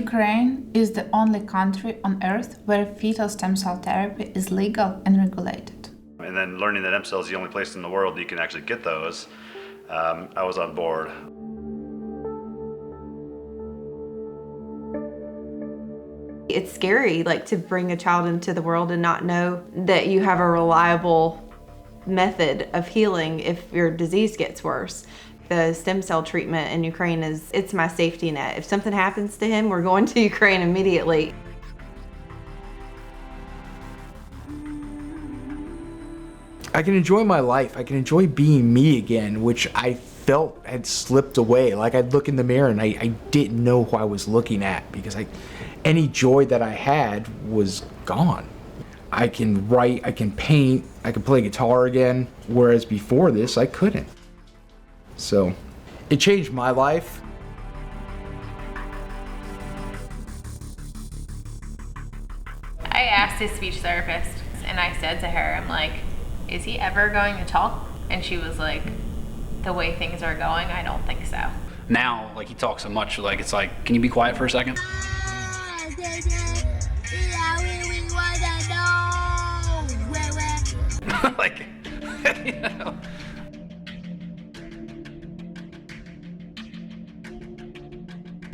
Ukraine is the only country on earth where fetal stem cell therapy is legal and regulated. And then learning that stem cells is the only place in the world you can actually get those, I was on board. It's scary, like, to bring a child into the world and not know that you have a reliable method of healing if your disease gets worse. The stem cell treatment in Ukraine it's my safety net. If something happens to him, we're going to Ukraine immediately. I can enjoy my life. I can enjoy being me again, which I felt had slipped away. Like, I'd look in the mirror and I didn't know who I was looking at because any joy that I had was gone. I can write, I can paint, I can play guitar again, whereas before this, I couldn't. So, it changed my life. I asked his speech therapist and I said to her, I'm like, is he ever going to talk? And she was like, the way things are going, I don't think so. Now, like, he talks so much, like, it's like, can you be quiet for a second? Like, you know.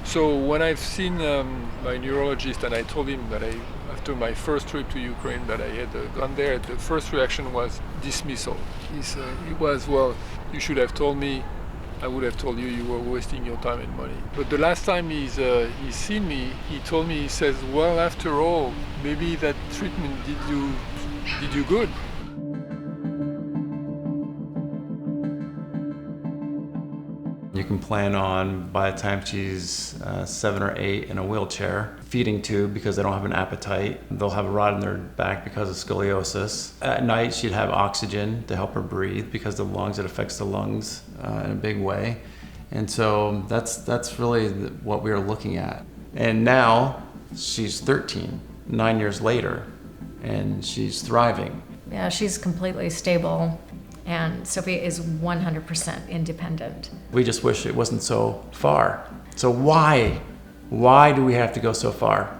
So when I've seen my neurologist and I told him that after my first trip to Ukraine that I had gone there, the first reaction was dismissal. He was, well, you should have told me, I would have told you you were wasting your time and money. But the last time he's seen me, he told me, he says, well, after all, maybe that treatment did you good. You can plan on, by the time she's 7 or 8 in a wheelchair, feeding tube because they don't have an appetite. They'll have a rod in their back because of scoliosis. At night, she'd have oxygen to help her breathe because of the lungs, it affects the lungs in a big way. And so that's really what we were looking at. And now she's 13, 9 years later, and she's thriving. Yeah, she's completely stable. And Sophia is 100% independent. We just wish it wasn't so far. So why do we have to go so far?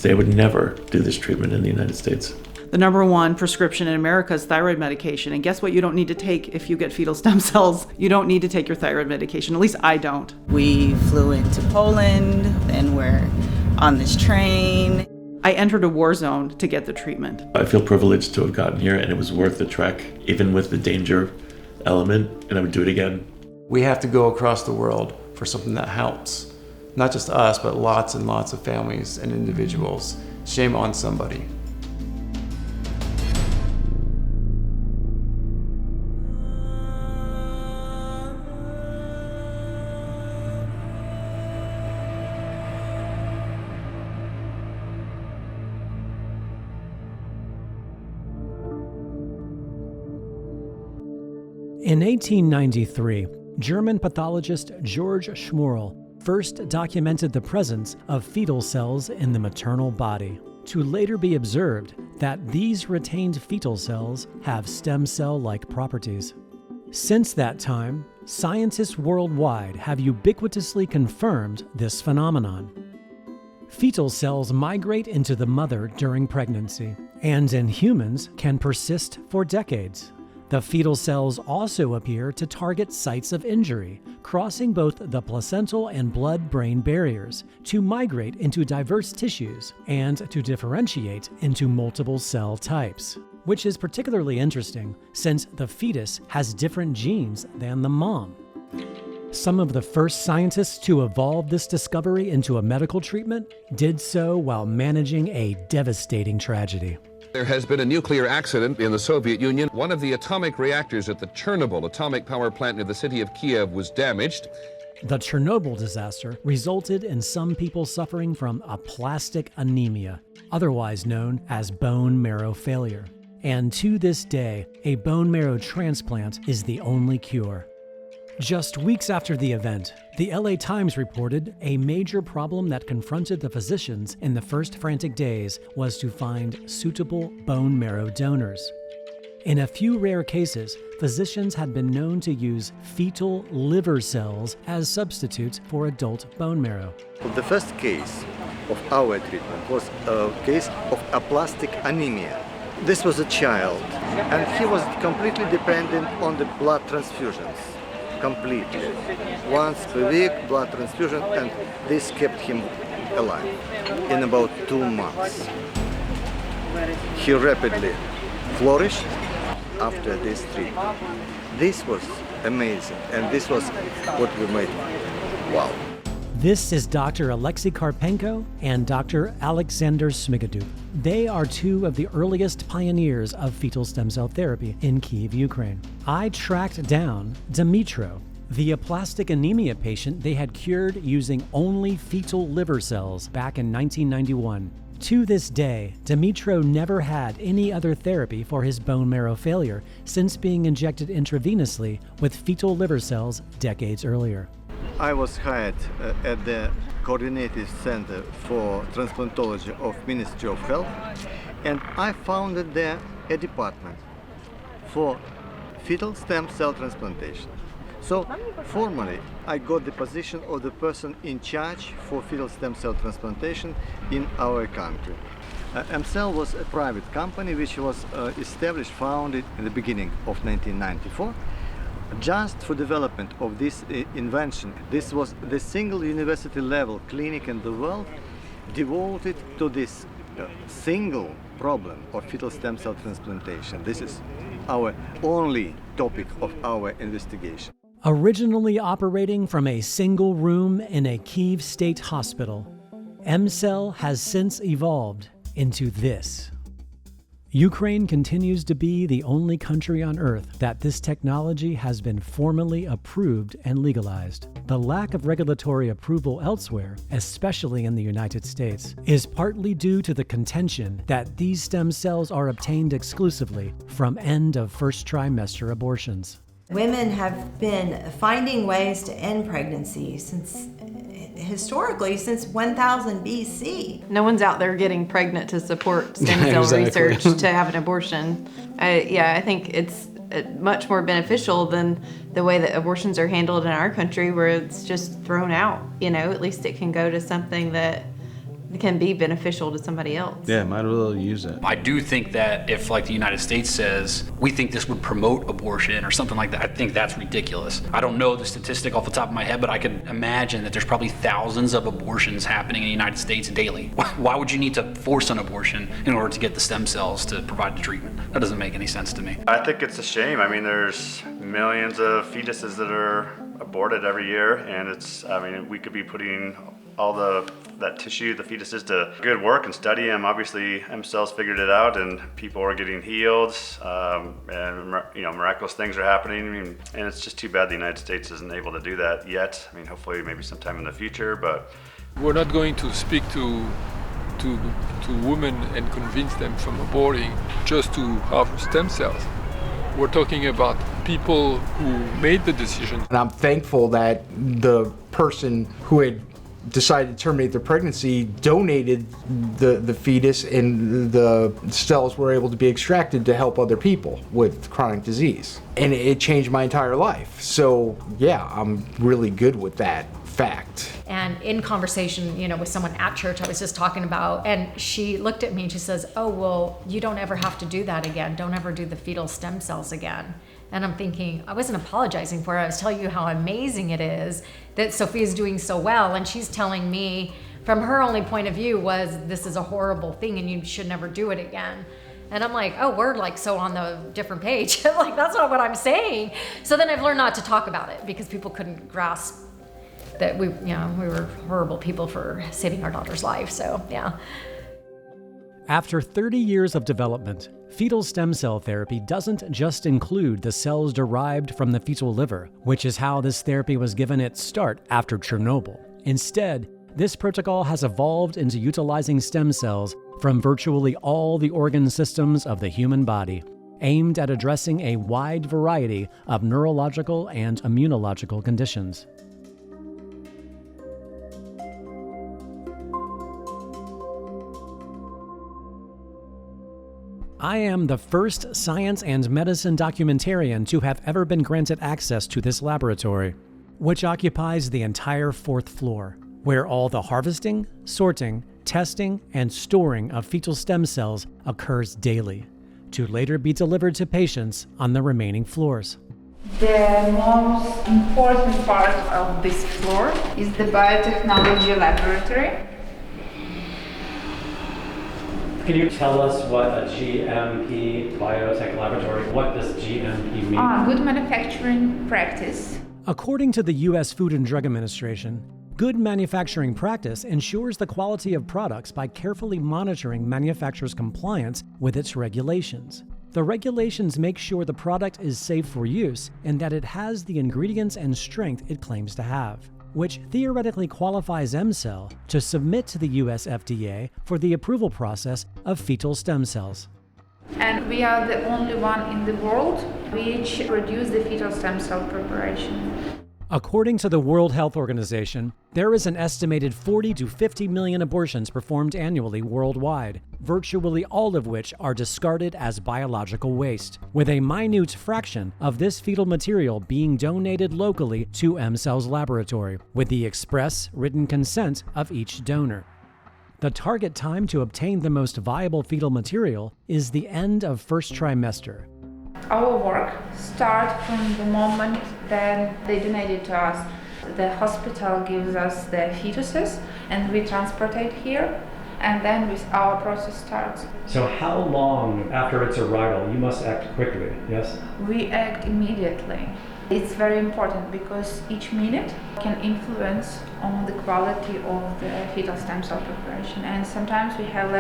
They would never do this treatment in the United States. The #1 prescription in America is thyroid medication. And guess what you don't need to take if you get fetal stem cells? You don't need to take your thyroid medication. At least I don't. We flew into Poland, and we're on this train. I entered a war zone to get the treatment. I feel privileged to have gotten here, and it was worth the trek, even with the danger element, and I would do it again. We have to go across the world for something that helps. Not just us, but lots and lots of families and individuals. Shame on somebody. In 1893, German pathologist George Schmorl first documented the presence of fetal cells in the maternal body, to later be observed that these retained fetal cells have stem cell-like properties. Since that time, scientists worldwide have ubiquitously confirmed this phenomenon. Fetal cells migrate into the mother during pregnancy, and in humans can persist for decades. The fetal cells also appear to target sites of injury, crossing both the placental and blood-brain barriers to migrate into diverse tissues and to differentiate into multiple cell types, which is particularly interesting since the fetus has different genes than the mom. Some of the first scientists to evolve this discovery into a medical treatment did so while managing a devastating tragedy. There has been a nuclear accident in the Soviet Union. One of the atomic reactors at the Chernobyl atomic power plant near the city of Kiev was damaged. The Chernobyl disaster resulted in some people suffering from aplastic anemia, otherwise known as bone marrow failure. And to this day, a bone marrow transplant is the only cure. Just weeks after the event, the LA Times reported a major problem that confronted the physicians in the first frantic days was to find suitable bone marrow donors. In a few rare cases, physicians had been known to use fetal liver cells as substitutes for adult bone marrow. The first case of our treatment was a case of aplastic anemia. This was a child, and he was completely dependent on the blood transfusions. Completely. Once per week, blood transfusion, and this kept him alive. In about 2 months, he rapidly flourished after this treatment. This was amazing, and this was what we made. Wow. This is Dr. Alexei Karpenko and Dr. Alexander Smigadoop. They are two of the earliest pioneers of fetal stem cell therapy in Kyiv, Ukraine. I tracked down Dmytro, the aplastic anemia patient they had cured using only fetal liver cells back in 1991. To this day, Dmytro never had any other therapy for his bone marrow failure since being injected intravenously with fetal liver cells decades earlier. I was hired at the Coordinated Center for Transplantology of Ministry of Health, and I founded there a department for fetal stem cell transplantation. So formally, I got the position of the person in charge for fetal stem cell transplantation in our country. MCell was a private company which was established, founded in the beginning of 1994. Just for development of this invention. This was the single university level clinic in the world devoted to this single problem of fetal stem cell transplantation. This is our only topic of our investigation. Originally operating from a single room in a Kyiv state hospital, MCell has since evolved into this. Ukraine continues to be the only country on Earth that this technology has been formally approved and legalized. The lack of regulatory approval elsewhere, especially in the United States, is partly due to the contention that these stem cells are obtained exclusively from end of first trimester abortions. Women have been finding ways to end pregnancy historically since 1000 BC. No one's out there getting pregnant to support stem cell research to have an abortion. I think it's much more beneficial than the way that abortions are handled in our country, where it's just thrown out. At least it can go to something that can be beneficial to somebody else. Yeah, might as well use it. I do think that if like the United States says, we think this would promote abortion or something like that, I think that's ridiculous. I don't know the statistic off the top of my head, but I can imagine that there's probably thousands of abortions happening in the United States daily. Why would you need to force an abortion in order to get the stem cells to provide the treatment? That doesn't make any sense to me. I think it's a shame. I mean, there's millions of fetuses that are aborted every year, and we could be putting all that tissue, the fetuses, to good work and study them. Obviously, MCell's figured it out, and people are getting healed, and miraculous things are happening. And it's just too bad the United States isn't able to do that yet. Hopefully, maybe sometime in the future. But we're not going to speak to women and convince them from aborting just to have stem cells. We're talking about people who made the decision. And I'm thankful that the person who had decided to terminate their pregnancy donated the fetus, and the cells were able to be extracted to help other people with chronic disease. And it changed my entire life. So yeah, I'm really good with that fact. And in conversation, with someone at church, I was just talking about, and she looked at me and she says, oh, well, you don't ever have to do that again. Don't ever do the fetal stem cells again. And I'm thinking, I wasn't apologizing for it. I was telling you how amazing it is that Sophia's doing so well. And she's telling me, from her only point of view, was this is a horrible thing and you should never do it again. And I'm like, oh, we're like so on the different page. Like, that's not what I'm saying. So then I've learned not to talk about it because people couldn't grasp that we were horrible people for saving our daughter's life. So, yeah. After 30 years of development, fetal stem cell therapy doesn't just include the cells derived from the fetal liver, which is how this therapy was given its start after Chernobyl. Instead, this protocol has evolved into utilizing stem cells from virtually all the organ systems of the human body, aimed at addressing a wide variety of neurological and immunological conditions. I am the first science and medicine documentarian to have ever been granted access to this laboratory, which occupies the entire 4th floor, where all the harvesting, sorting, testing, and storing of fetal stem cells occurs daily, to later be delivered to patients on the remaining floors. The most important part of this floor is the biotechnology laboratory. Can you tell us what a GMP biotech laboratory, what does GMP mean? Good manufacturing practice. According to the U.S. Food and Drug Administration, good manufacturing practice ensures the quality of products by carefully monitoring manufacturers' compliance with its regulations. The regulations make sure the product is safe for use and that it has the ingredients and strength it claims to have, which theoretically qualifies M-Cell to submit to the US FDA for the approval process of fetal stem cells. And we are the only one in the world which produce the fetal stem cell preparation. According to the World Health Organization, there is an estimated 40 to 50 million abortions performed annually worldwide, virtually all of which are discarded as biological waste, with a minute fraction of this fetal material being donated locally to M-Cell's laboratory, with the express written consent of each donor. The target time to obtain the most viable fetal material is the end of first trimester. Our work starts from the moment that they donate it to us. The hospital gives us the fetuses and we transport it here, and then our process starts. So how long after its arrival you must act quickly, yes? We act immediately. It's very important because each minute can influence on the quality of the fetal stem cell preparation. And sometimes we have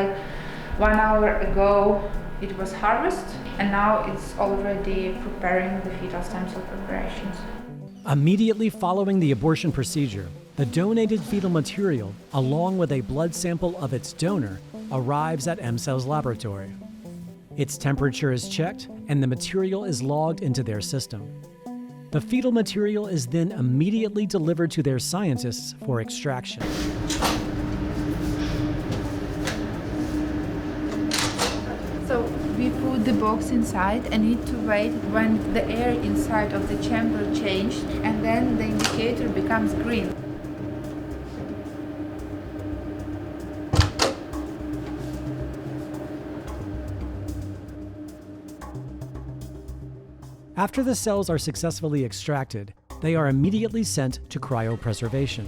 1 hour ago it was harvest, and now it's already preparing the fetal stem cell preparations. Immediately following the abortion procedure, the donated fetal material, along with a blood sample of its donor, arrives at M-Cell's laboratory. Its temperature is checked, and the material is logged into their system. The fetal material is then immediately delivered to their scientists for extraction. So we put the box inside and need to wait when the air inside of the chamber changed, and then the indicator becomes green. After the cells are successfully extracted, they are immediately sent to cryopreservation.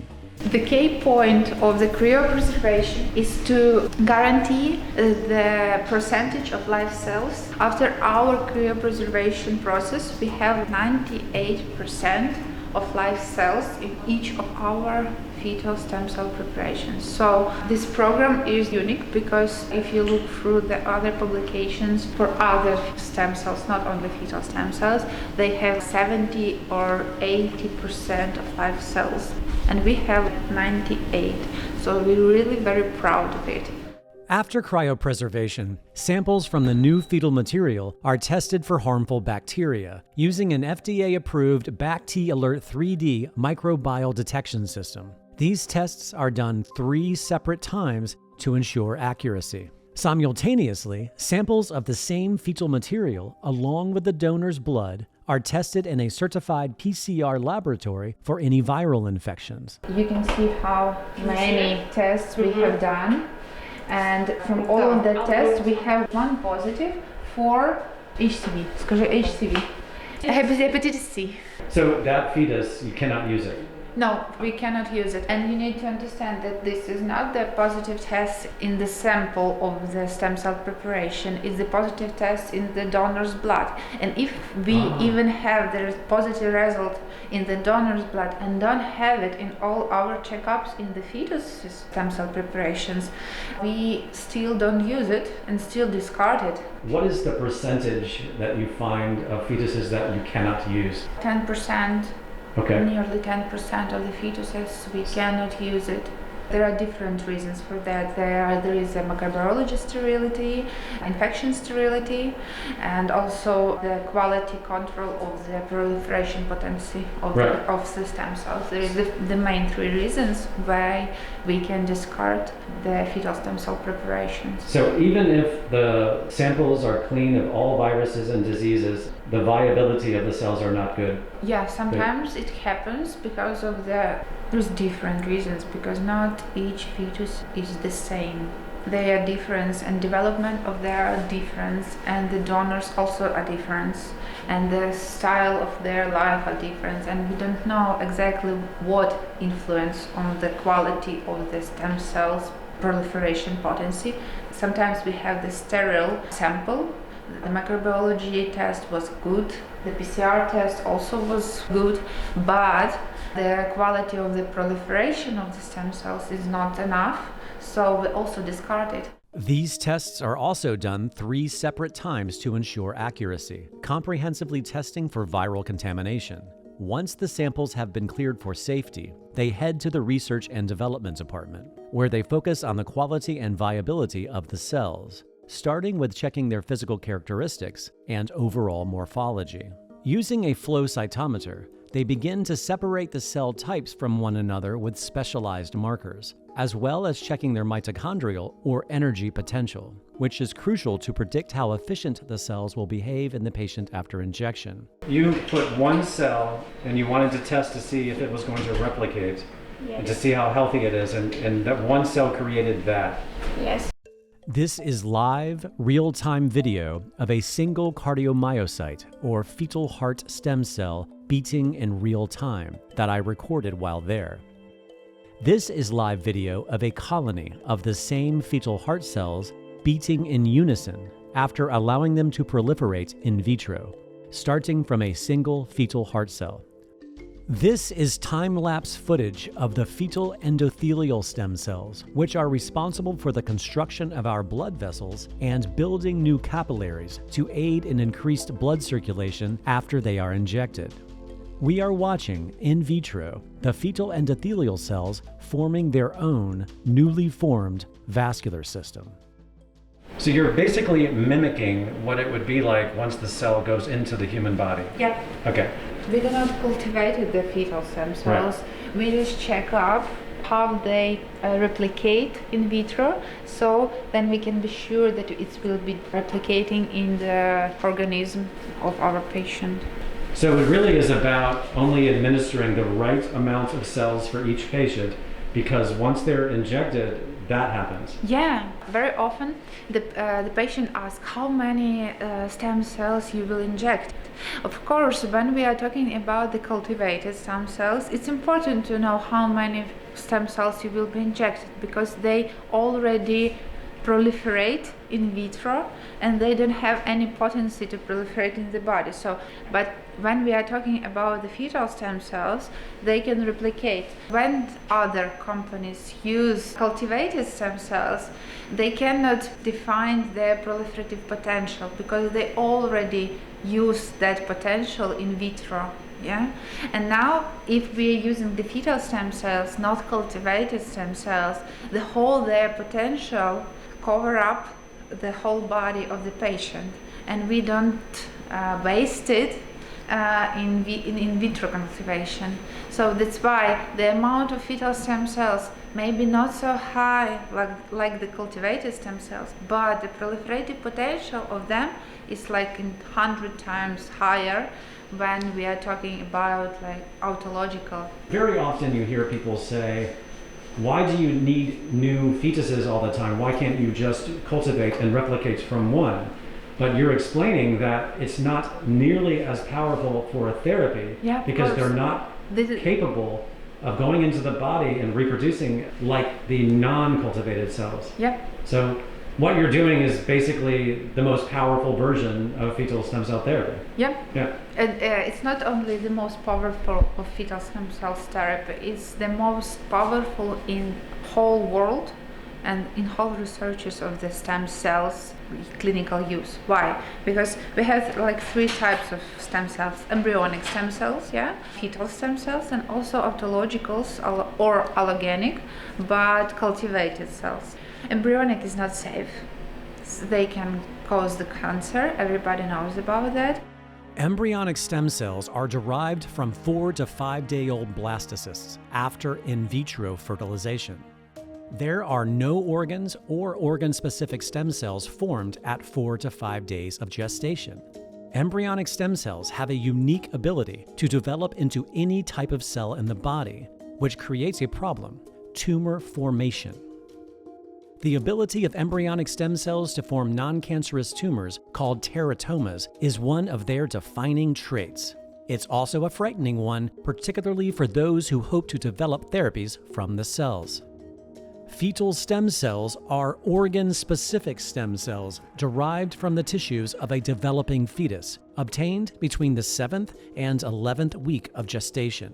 The key point of the cryopreservation is to guarantee the percentage of live cells. After our cryopreservation process, we have 98% of live cells in each of our fetal stem cell preparations. So this program is unique because if you look through the other publications for other stem cells, not only fetal stem cells, they have 70 or 80% of live cells, and we have 98. So we're really very proud of it. After cryopreservation, samples from the new fetal material are tested for harmful bacteria using an FDA-approved BacT-Alert 3D microbial detection system. These tests are done 3 separate times to ensure accuracy. Simultaneously, samples of the same fetal material, along with the donor's blood, are tested in a certified PCR laboratory for any viral infections. You can see how many tests we have done. And from all of the tests, we have 1 positive for HCV. Скажи HCV. Hepatitis C. So that fetus, you cannot use it? No, we cannot use it. And you need to understand that this is not the positive test in the sample of the stem cell preparation. It's the positive test in the donor's blood. And if we even have the positive result in the donor's blood and don't have it in all our checkups in the fetus stem cell preparations, we still don't use it and still discard it. What is the percentage that you find of fetuses that you cannot use? 10%. Okay. Nearly 10% of the fetuses, we cannot use it. There are different reasons for that. There is a microbiology sterility, infection sterility, and also the quality control of the proliferation potency of the stem cells. There is the main three reasons why we can discard the fetal stem cell preparations. So even if the samples are clean of all viruses and diseases, the viability of the cells are not good? Yeah, sometimes it happens because of there's different reasons, because not each fetus is the same. They are different, and development of their difference, and the donors also are different, and the style of their life are different, and we don't know exactly what influence on the quality of the stem cells proliferation potency. Sometimes we have the sterile sample. The microbiology test was good, the PCR test also was good, but the quality of the proliferation of the stem cells is not enough, so we also discard it. These tests are also done 3 separate times to ensure accuracy, comprehensively testing for viral contamination. Once the samples have been cleared for safety, they head to the Research and Development Department, where they focus on the quality and viability of the cells, starting with checking their physical characteristics and overall morphology. Using a flow cytometer, they begin to separate the cell types from one another with specialized markers, as well as checking their mitochondrial or energy potential, which is crucial to predict how efficient the cells will behave in the patient after injection. You put one cell and you wanted to test to see if it was going to replicate, and to see how healthy it is, and that one cell created that. Yes. This is live, real-time video of a single cardiomyocyte, or fetal heart stem cell, beating in real time that I recorded while there. This is live video of a colony of the same fetal heart cells beating in unison after allowing them to proliferate in vitro, starting from a single fetal heart cell. This is time-lapse footage of the fetal endothelial stem cells, which are responsible for the construction of our blood vessels and building new capillaries to aid in increased blood circulation after they are injected. We are watching, in vitro, the fetal endothelial cells forming their own newly formed vascular system. So you're basically mimicking what it would be like once the cell goes into the human body? Yeah. Okay. We do not cultivate the fetal stem cells. Right. We just check up how they replicate in vitro, so then we can be sure that it will be replicating in the organism of our patient. So it really is about only administering the right amount of cells for each patient, because once they're injected, that happens. Yeah, very often the patient asks how many stem cells you will inject. Of course, when we are talking about the cultivated stem cells, it's important to know how many stem cells you will be injected, because they already proliferate in vitro and they don't have any potency to proliferate in the body. So, but when we are talking about the fetal stem cells, they can replicate. When other companies use cultivated stem cells, they cannot define their proliferative potential because they already use that potential in vitro. Yeah, and now if we are using the fetal stem cells, not cultivated stem cells, the whole their potential cover up the whole body of the patient, and we don't waste it in vitro cultivation. So that's why the amount of fetal stem cells may be not so high like the cultivated stem cells, but the proliferative potential of them is like 100 times higher when we are talking about like autological. Very often you hear people say, why do you need new fetuses all the time? Why can't you just cultivate and replicate from one? But you're explaining that it's not nearly as powerful for a therapy, because they're not capable of going into the body and reproducing like the non-cultivated cells. Yep. So what you're doing is basically the most powerful version of fetal stem cell therapy. Yep. Yeah. And it's not only the most powerful of fetal stem cell therapy, it's the most powerful in whole world, and in whole researches of the stem cells clinical use. Why? Because we have like 3 types of stem cells: embryonic stem cells, fetal stem cells, and also autologicals or allogenic, but cultivated cells. Embryonic is not safe. They can cause the cancer. Everybody knows about that. Embryonic stem cells are derived from 4 to 5 day old blastocysts after in vitro fertilization. There are no organs or organ-specific stem cells formed at 4 to 5 days of gestation. Embryonic stem cells have a unique ability to develop into any type of cell in the body, which creates a problem: tumor formation. The ability of embryonic stem cells to form non-cancerous tumors, called teratomas, is one of their defining traits. It's also a frightening one, particularly for those who hope to develop therapies from the cells. Fetal stem cells are organ-specific stem cells derived from the tissues of a developing fetus, obtained between the 7th and 11th week of gestation.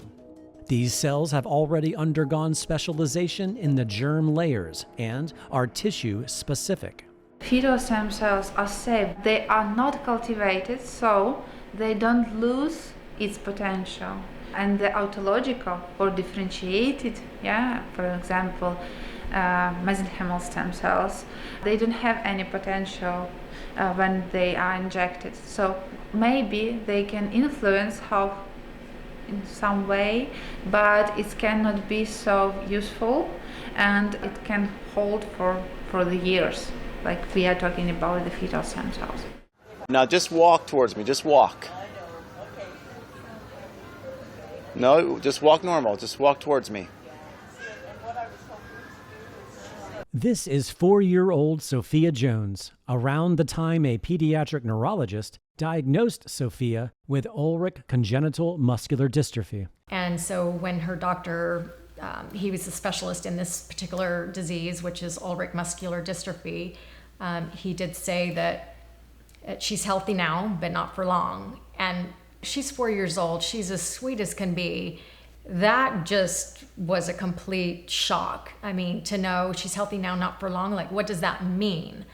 These cells have already undergone specialization in the germ layers and are tissue-specific. Fetal stem cells are safe. They are not cultivated, so they don't lose its potential. And the autological or differentiated, for example, mesenchymal stem cells, they don't have any potential when they are injected. So maybe they can influence how in some way, but it cannot be so useful, and it can hold for the years, like we are talking about the fetal stem cells. Now just walk towards me, just walk. No, just walk normal, just walk towards me. This is 4-year-old Sophia Jones, around the time a pediatric neurologist diagnosed Sophia with Ulrich congenital muscular dystrophy. And so when her doctor, he was a specialist in this particular disease, which is Ulrich muscular dystrophy, he did say that she's healthy now, but not for long. And she's 4 years old. She's as sweet as can be. That just was a complete shock. I mean, to know she's healthy now, not for long, like what does that mean?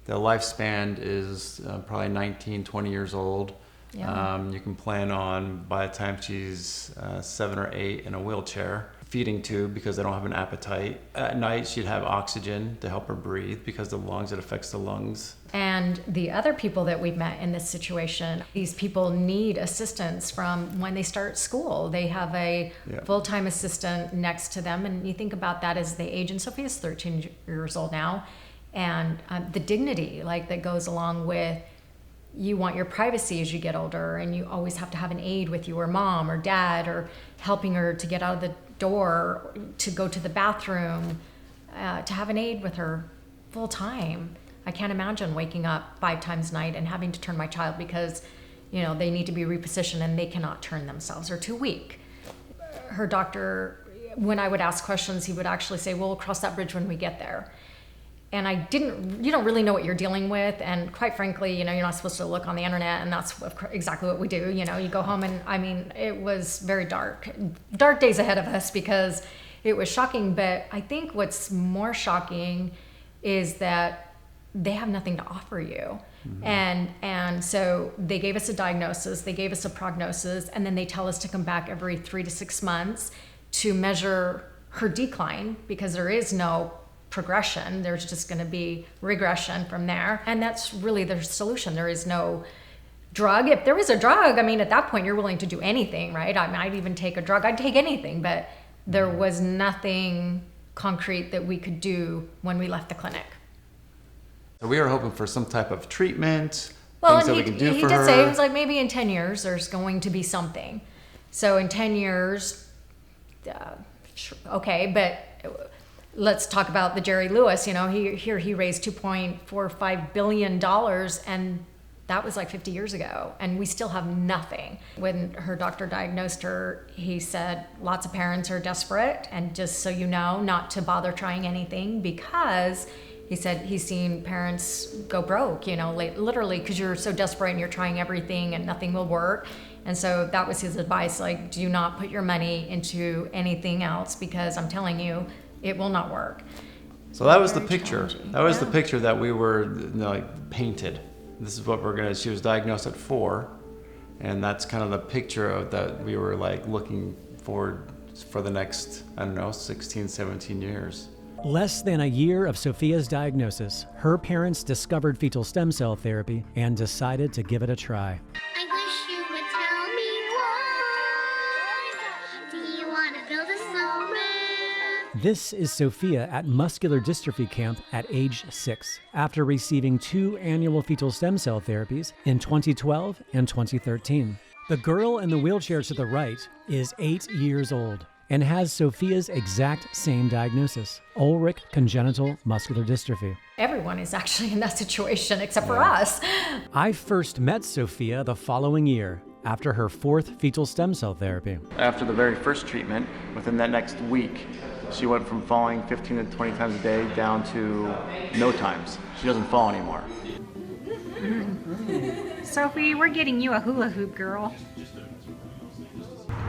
The lifespan is probably 19, 20 years old. Yeah. You can plan on, by the time she's 7 or 8, in a wheelchair, feeding tube because they don't have an appetite. At night, she'd have oxygen to help her breathe because the lungs, it affects the lungs. And the other people that we've met in this situation, these people need assistance from when they start school. They have a full-time assistant next to them, and you think about that as they age, and Sophia's 13 years old now, and the dignity that goes along with, you want your privacy as you get older, and you always have to have an aide with you, or mom or dad, or helping her to get out of the door, to go to the bathroom, to have an aide with her full time. I can't imagine waking up 5 times a night and having to turn my child because, they need to be repositioned and they cannot turn themselves, or too weak. Her doctor, when I would ask questions, he would actually say, "We'll cross that bridge when we get there." And you don't really know what you're dealing with. And quite frankly, you're not supposed to look on the internet, and that's exactly what we do. You go home, and it was very dark days ahead of us because it was shocking. But I think what's more shocking is that they have nothing to offer you. Mm-hmm. And so they gave us a diagnosis, they gave us a prognosis, and then they tell us to come back every 3 to 6 months to measure her decline, because there is no progression. There's just going to be regression from there. And that's really their solution. There is no drug. If there was a drug, at that point you're willing to do anything, right? I'd even take a drug. I'd take anything, but there was nothing concrete that we could do when we left the clinic. So we were hoping for some type of treatment, well, things that we can do for her. He did say, it was like maybe in 10 years there's going to be something. So in 10 years, okay, but let's talk about the Jerry Lewis. He raised $2.45 billion, and that was like 50 years ago, and we still have nothing. When her doctor diagnosed her, he said lots of parents are desperate, and just so you know, not to bother trying anything, because he said he's seen parents go broke, literally, because you're so desperate and you're trying everything and nothing will work. And so that was his advice, do not put your money into anything else, because I'm telling you, it will not work. So that was the picture. That was the picture that we were like painted. This is what we're gonna. She was diagnosed at 4, and that's kind of the picture of that we were like looking forward for the next, I don't know, 16, 17 years. Less than a year of Sophia's diagnosis, her parents discovered fetal stem cell therapy and decided to give it a try. I wish you would tell me why. Do you want to build a snowman? This is Sophia at muscular dystrophy camp at age 6, after receiving 2 annual fetal stem cell therapies in 2012 and 2013. The girl in the wheelchair to the right is 8 years old and has Sophia's exact same diagnosis, Ulrich congenital muscular dystrophy. Everyone is actually in that situation except for us. I first met Sophia the following year after her 4th fetal stem cell therapy. After the very first treatment, within that next week, she went from falling 15 to 20 times a day down to no times. She doesn't fall anymore. Sophie, we're getting you a hula hoop, girl.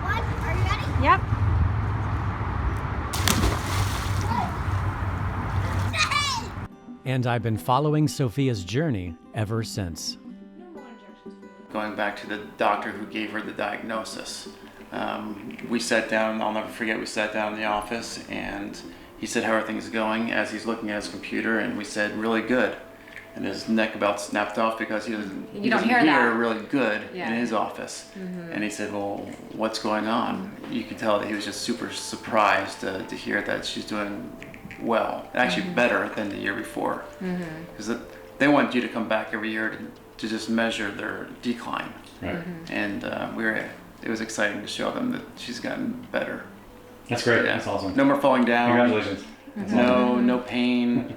What? Are you ready? Yep. And I've been following Sophia's journey ever since. Going back to the doctor who gave her the diagnosis, we sat down, I'll never forget, we sat down in the office and he said how everything's going as he's looking at his computer, and we said really good. And his neck about snapped off because he doesn't hear really good in his office. Mm-hmm. And he said, well, what's going on? You could tell that he was just super surprised to hear that she's doing well, and actually better than the year before. Because they want you to come back every year to just measure their decline. Right. And it was exciting to show them that she's gotten better. That's great. Yeah. That's awesome. No more falling down. Congratulations. No pain.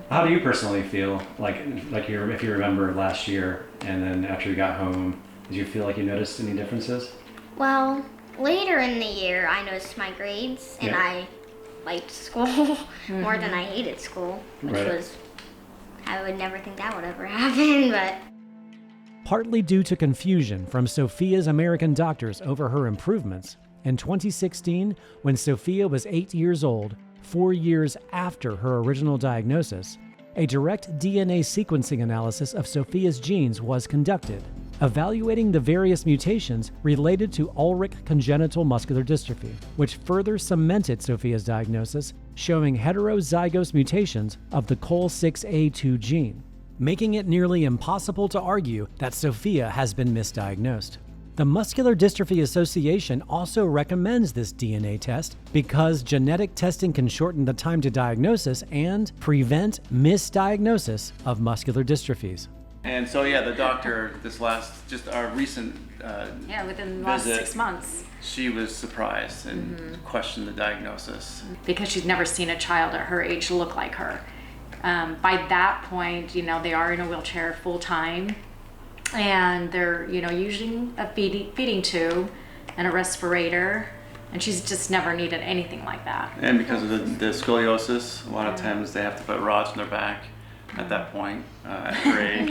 How do you personally feel? If you remember last year, and then after you got home, did you feel like you noticed any differences? Well, later in the year, I noticed my grades, and I liked school more than I hated school, which was, I would never think that would ever happen, but. Partly due to confusion from Sophia's American doctors over her improvements, in 2016, when Sophia was 8 years old, 4 years after her original diagnosis, a direct DNA sequencing analysis of Sophia's genes was conducted, evaluating the various mutations related to Ulrich congenital muscular dystrophy, which further cemented Sophia's diagnosis, showing heterozygous mutations of the COL6A2 gene, making it nearly impossible to argue that Sophia has been misdiagnosed. The Muscular Dystrophy Association also recommends this DNA test because genetic testing can shorten the time to diagnosis and prevent misdiagnosis of muscular dystrophies. And so, the doctor, just our recent within the last visit, 6 months. She was surprised and questioned the diagnosis. Because she's never seen a child at her age look like her. By that point, they are in a wheelchair full time. And they're, using a feeding tube and a respirator, and she's just never needed anything like that. And because of the scoliosis, a lot of times they have to put rods in their back at that point, at her age.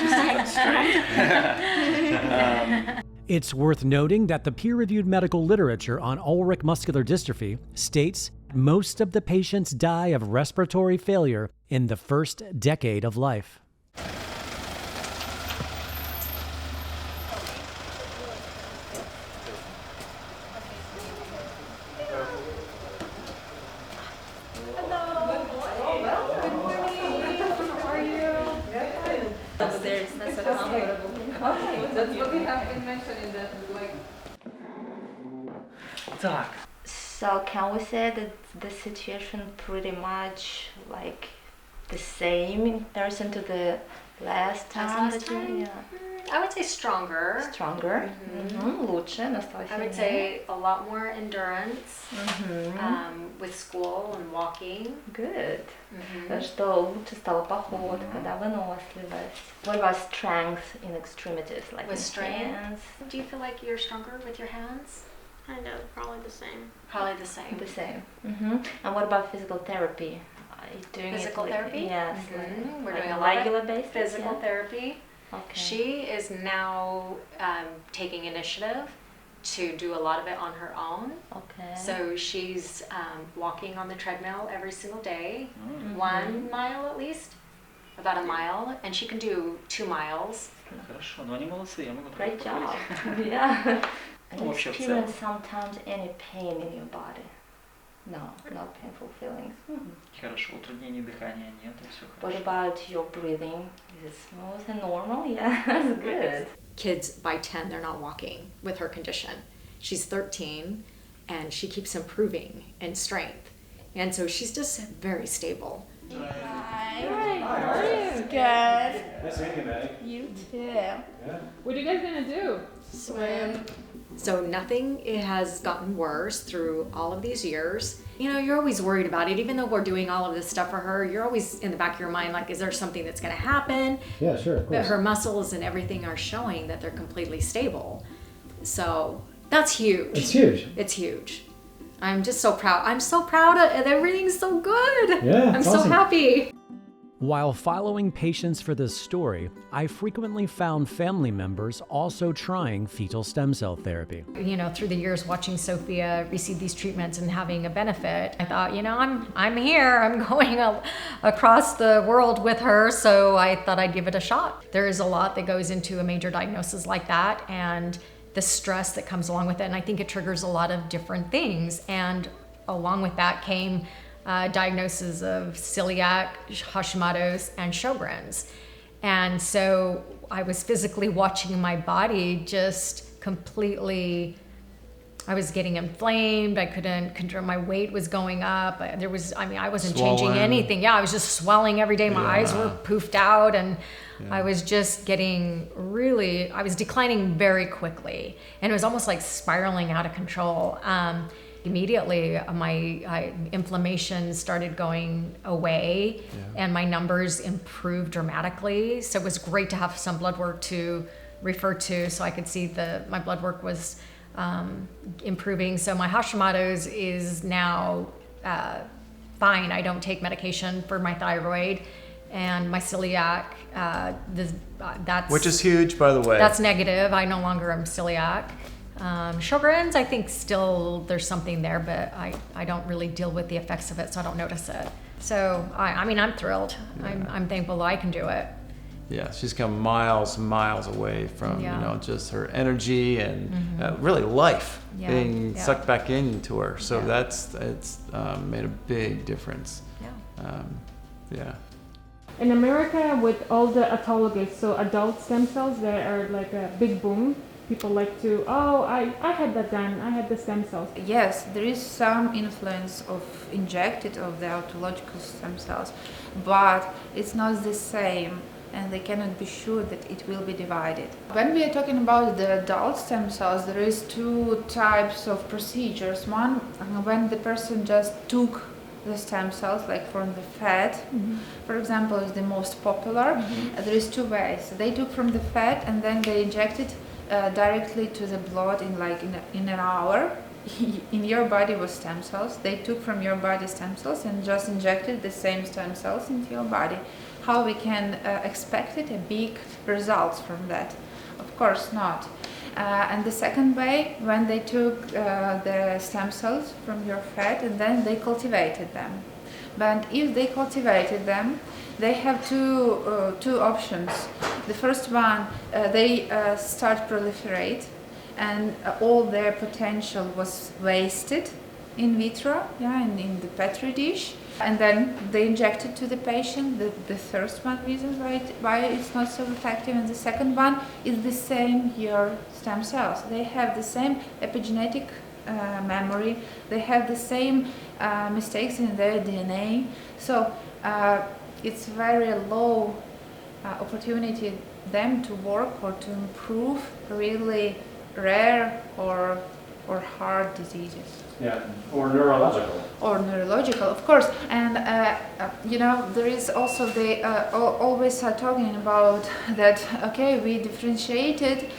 She's straight. It's worth noting that the peer-reviewed medical literature on Ulrich muscular dystrophy states most of the patients die of respiratory failure in the first decade of life. So can we say that the situation pretty much like the same in comparison to the last time? I would say stronger. Stronger. Лучше, I would say a lot more endurance with school and walking. Good. Что лучше стала походка, да, выносливость. What about strength in extremities, like with in strength? hands? Do you feel like you're stronger with your hands? I know, probably the same. Probably the same. The same. And what about physical therapy? Are you doing Physical it therapy? Yes. We're like doing a a lot regular of basis. physical therapy. Okay. She is now taking initiative to do a lot of it on her own. Okay. So she's walking on the treadmill every single day, Mm-hmm. 1 mile at least, about a mile, and she can do 2 miles. Хорошо, но они молодцы, я могу Great только job. поверить. Yeah. And Ну, you вообще в experience целом. sometimes any pain in your body? No, not painful feelings. Хорошо, утруднений дыхания нет, и все What хорошо. about your breathing? Is it smooth and normal? Yeah, that's good. Kids by 10, they're not walking with her condition. She's 13 and she keeps improving in strength. And so she's just very stable. Hi. How are you? Good. Nice seeing you, Maddie. You too. Yeah. What are you guys gonna do? Swim. So nothing has gotten worse through all of these years. You know, you're always worried about it. Even though we're doing all of this stuff for her, you're always in the back of your mind, like, is there something that's going to happen? Yeah, sure, of But course. her muscles and everything are showing that they're completely stable. So that's huge. It's huge. It's huge. I'm just so proud. I'm so proud of everything's so good. Yeah, I'm it's so awesome. happy. While following patients for this story, I frequently found family members also trying fetal stem cell therapy. You know, through the years watching Sophia receive these treatments and having a benefit, I thought, you know, I'm here. I'm going across the world with her, so I thought I'd give it a shot. There is a lot that goes into a major diagnosis like that, and the stress that comes along with it. And I think it triggers a lot of different things. And along with that came diagnosis of celiac, Hashimoto's, and Sjogren's. And so I was physically watching my body just completely, I was getting inflamed. I couldn't control, my weight was going up. I wasn't changing Swollen. anything. Yeah, I was just swelling every day. My eyes Yeah. were poofed out, and I was just getting I was declining very quickly. And it was almost like spiraling out of control. Immediately, my inflammation started going away, and my numbers improved dramatically. So it was great to have some blood work to refer to, so I could see my blood work was improving. So my Hashimoto's is now fine. I don't take medication for my thyroid, and my celiac, that's Which is huge, by the way. That's negative. I no longer am celiac. Sjogren's, I think still there's something there, but I don't really deal with the effects of it, so I don't notice it. So I mean, I'm thrilled. I'm thankful that I can do it. Yeah, she's come miles and miles away from Yeah. you know, just her energy and really life being sucked back into her. So it's made a big difference. Yeah. In America, with all the autologous, so adult stem cells, they are like a big boom. People like to, I had that done, I had the stem cells. Yes, there is some influence of injected of the autological stem cells, but it's not the same, and they cannot be sure that it will be divided. When we are talking about the adult stem cells, there is two types of procedures. One, when the person just took the stem cells, like from the fat, for example, is the most popular. There is two ways. They took from the fat and then they injected directly to the blood in an hour. In your body was stem cells. They took from your body stem cells and just injected the same stem cells into your body. How we can expect a big results from that? Of course not. And the second way, when they took the stem cells from your fat and then they cultivated them. But if they cultivated them, they have two options. The first one, they start proliferate, and all their potential was wasted in vitro, in the petri dish, and then they inject it to the patient. The first one reason why it's not so effective, and the second one is the same your stem cells. They have the same epigenetic memory. They have the same mistakes in their DNA. So it's very low opportunity them to work or to improve really rare or hard diseases. Yeah, or neurological. Or neurological, of course. And there is also they always are talking about that. Okay, we differentiated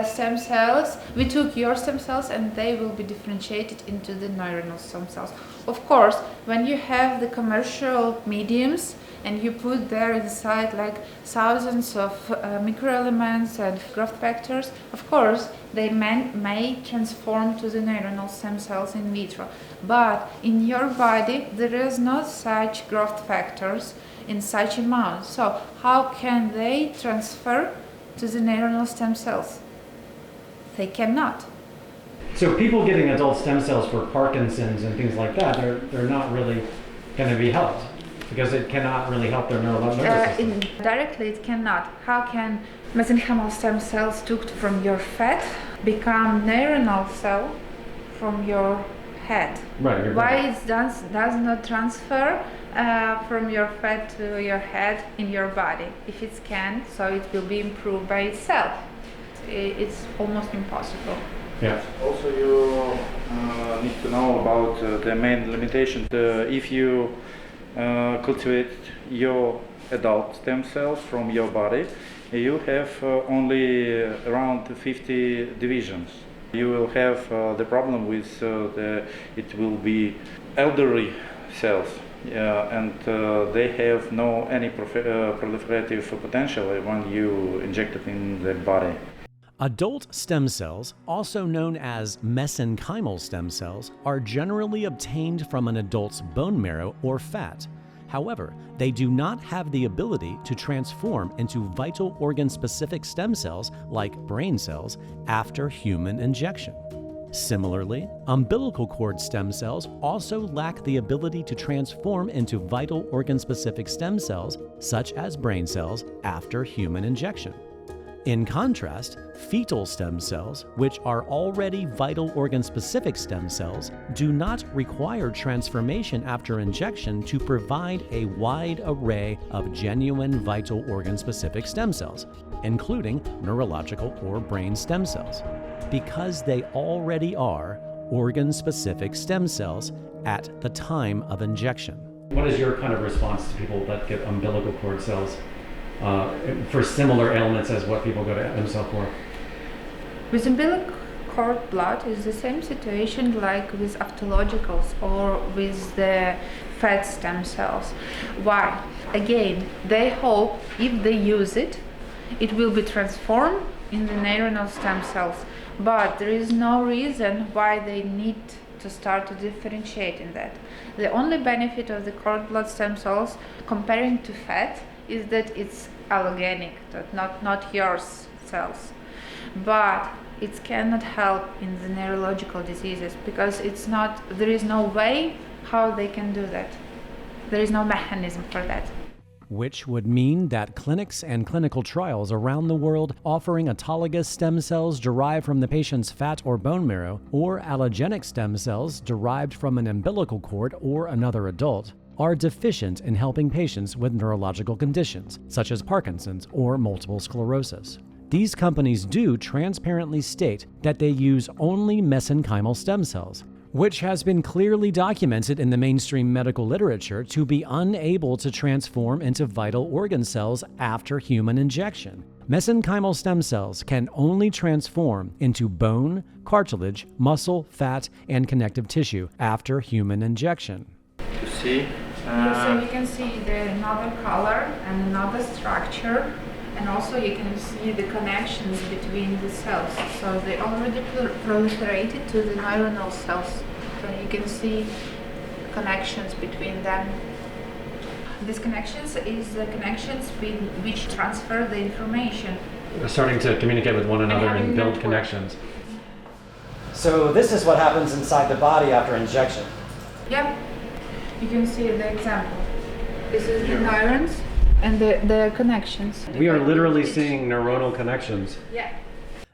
stem cells. We took your stem cells, and they will be differentiated into the neuronal stem cells. Of course, when you have the commercial mediums, and you put there inside like thousands of microelements and growth factors, of course they may transform to the neuronal stem cells in vitro. But in your body there is no such growth factors in such amount. So how can they transfer to the neuronal stem cells? They cannot. So people getting adult stem cells for Parkinson's and things like that, they're not really going to be helped because it cannot really help their nervous system. Directly it cannot. How can mesenchymal stem cells took from your fat become neuronal cell from your head? Right. Why it does not transfer from your fat to your head in your body? If it can, so it will be improved by itself. It's almost impossible. Yeah. Also, you need to know about the main limitation. If you cultivate your adult stem cells from your body, you have only around 50 divisions. You will have the problem with it will be elderly cells, and they have no any proliferative potential when you inject it in the body. Adult stem cells, also known as mesenchymal stem cells, are generally obtained from an adult's bone marrow or fat. However, they do not have the ability to transform into vital organ-specific stem cells like brain cells after human injection. Similarly, umbilical cord stem cells also lack the ability to transform into vital organ-specific stem cells such as brain cells after human injection. In contrast, fetal stem cells, which are already vital organ-specific stem cells, do not require transformation after injection to provide a wide array of genuine vital organ-specific stem cells, including neurological or brain stem cells, because they already are organ-specific stem cells at the time of injection. What is your kind of response to people that get umbilical cord cells for similar ailments as what people go to themselves for? With umbilical cord blood is the same situation like with autologicals or with the fat stem cells. Why? Again, they hope if they use it, it will be transformed in the neuronal stem cells. But there is no reason why they need to start to differentiate in that. The only benefit of the cord blood stem cells comparing to fat is that it's allogenic, not yours cells. But it cannot help in the neurological diseases because there is no way how they can do that. There is no mechanism for that. Which would mean that clinics and clinical trials around the world offering autologous stem cells derived from the patient's fat or bone marrow, or allogenic stem cells derived from an umbilical cord or another adult, are deficient in helping patients with neurological conditions, such as Parkinson's or multiple sclerosis. These companies do transparently state that they use only mesenchymal stem cells, which has been clearly documented in the mainstream medical literature to be unable to transform into vital organ cells after human injection. Mesenchymal stem cells can only transform into bone, cartilage, muscle, fat, and connective tissue after human injection. To see? So you can see another color and another structure, and also you can see the connections between the cells. So they already proliferated to the neuronal cells. So you can see connections between them. These connections is the connections which transfer the information. They're starting to communicate with one another and build network. connections. So this is what happens inside the body after injection. Yep. You can see the example. This is the neurons and their connections. We are literally seeing neuronal connections. Yeah.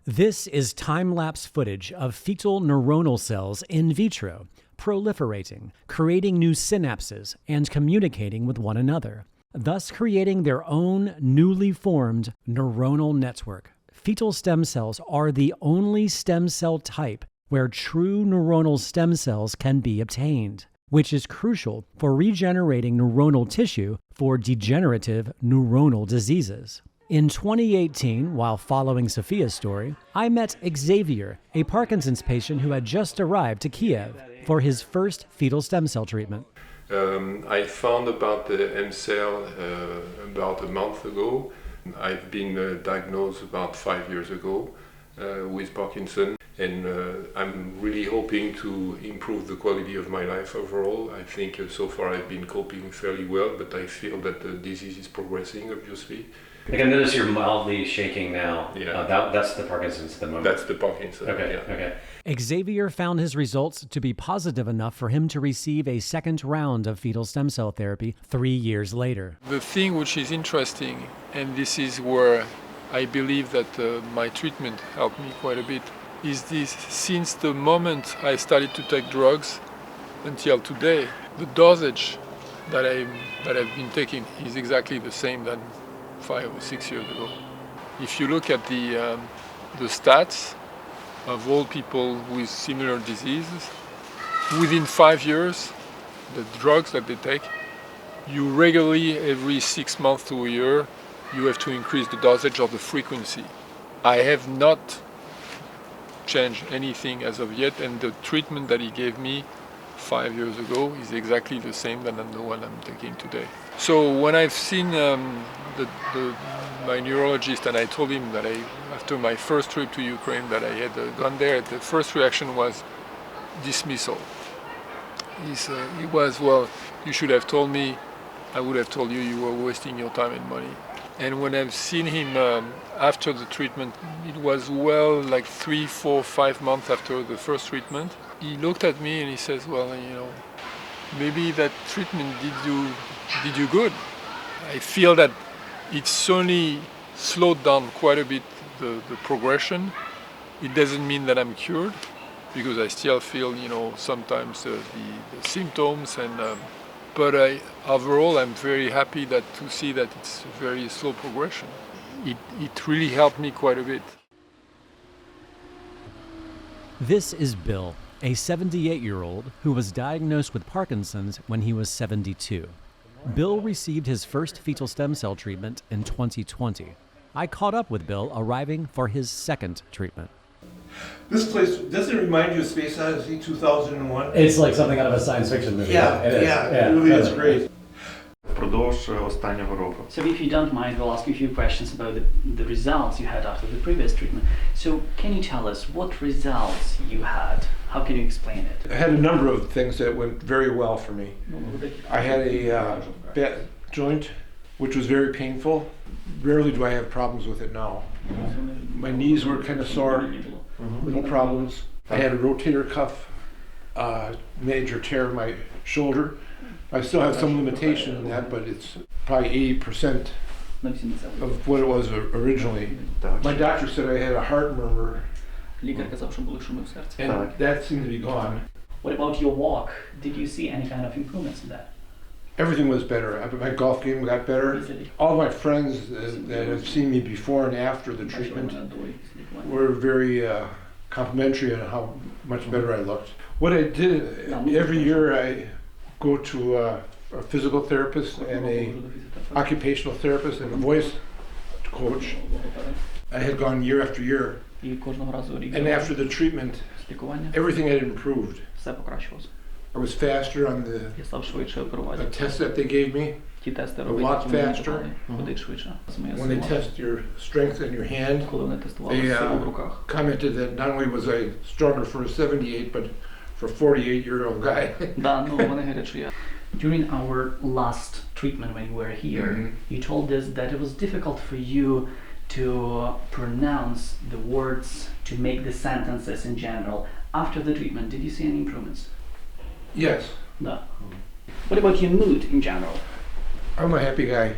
This is time-lapse footage of fetal neuronal cells in vitro, proliferating, creating new synapses, and communicating with one another, thus creating their own newly formed neuronal network. Fetal stem cells are the only stem cell type where true neuronal stem cells can be obtained, which is crucial for regenerating neuronal tissue for degenerative neuronal diseases. In 2018, while following Sophia's story, I met Xavier, a Parkinson's patient who had just arrived to Kiev for his first fetal stem cell treatment. I found about the M cell about a month ago. I've been diagnosed about 5 years ago with Parkinson, and I'm really hoping to improve the quality of my life overall. I think so far I've been coping fairly well, but I feel that the disease is progressing, obviously. I can notice you're mildly shaking now. Yeah. That's the Parkinson's at the moment. That's the Parkinson. Okay, yeah. okay. Xavier found his results to be positive enough for him to receive a second round of fetal stem cell therapy 3 years later. The thing which is interesting, and this is where I believe that my treatment helped me quite a bit, is this: since the moment I started to take drugs until today, the dosage that I've been taking is exactly the same than 5 or 6 years ago. If you look at the stats of all people with similar diseases, within 5 years, the drugs that they take, you regularly, every 6 months to a year, you have to increase the dosage of the frequency. I have not changed anything as of yet, and the treatment that he gave me 5 years ago is exactly the same than the one I'm taking today. So when I've seen my neurologist, and I told him that after my first trip to Ukraine that I had gone there, the first reaction was dismissal. He was, well, you should have told me, I would have told you you were wasting your time and money. And when I've seen him after the treatment, it was well like 3, 4, 5 months after the first treatment, he looked at me and he says, well, maybe that treatment did you good. I feel that it's certainly slowed down quite a bit the progression. It doesn't mean that I'm cured, because I still feel, sometimes the symptoms, but overall I'm very happy to see that it's a very slow progression. It really helped me quite a bit. This is Bill, a 78-year-old who was diagnosed with Parkinson's when he was 72. Bill received his first fetal stem cell treatment in 2020. I caught up with Bill arriving for his second treatment. This place, doesn't it remind you of Space Odyssey 2001? It's like something out of a science fiction movie. Yeah, it is. it really is great. So if you don't mind, we'll ask you a few questions about the results you had after the previous treatment. So can you tell us what results you had? How can you explain it? I had a number of things that went very well for me. I had a bad joint, which was very painful. Rarely do I have problems with it now. My knees were kind of sore, no problems. I had a rotator cuff, major tear in my shoulder. I still have some limitation in that, but it's probably 80% of what it was originally. My doctor said I had a heart murmur, and that seemed to be gone. What about your walk? Did you see any kind of improvements in that? Everything was better. My golf game got better. All my friends that have seen me before and after the treatment were very complimentary on how much better I looked. What I did, every year I go to a physical therapist and a occupational therapist and a voice coach. I had gone year after year, and after the treatment, everything had improved. I was faster on the tests that they gave me, a lot faster. When they test your strength in your hand, they commented that not only was I stronger for a 78, but for a 48-year-old guy. During our last treatment when you were here, you told us that it was difficult for you to pronounce the words, to make the sentences in general. After the treatment, did you see any improvements? Yes. No. What about your mood in general? I'm a happy guy.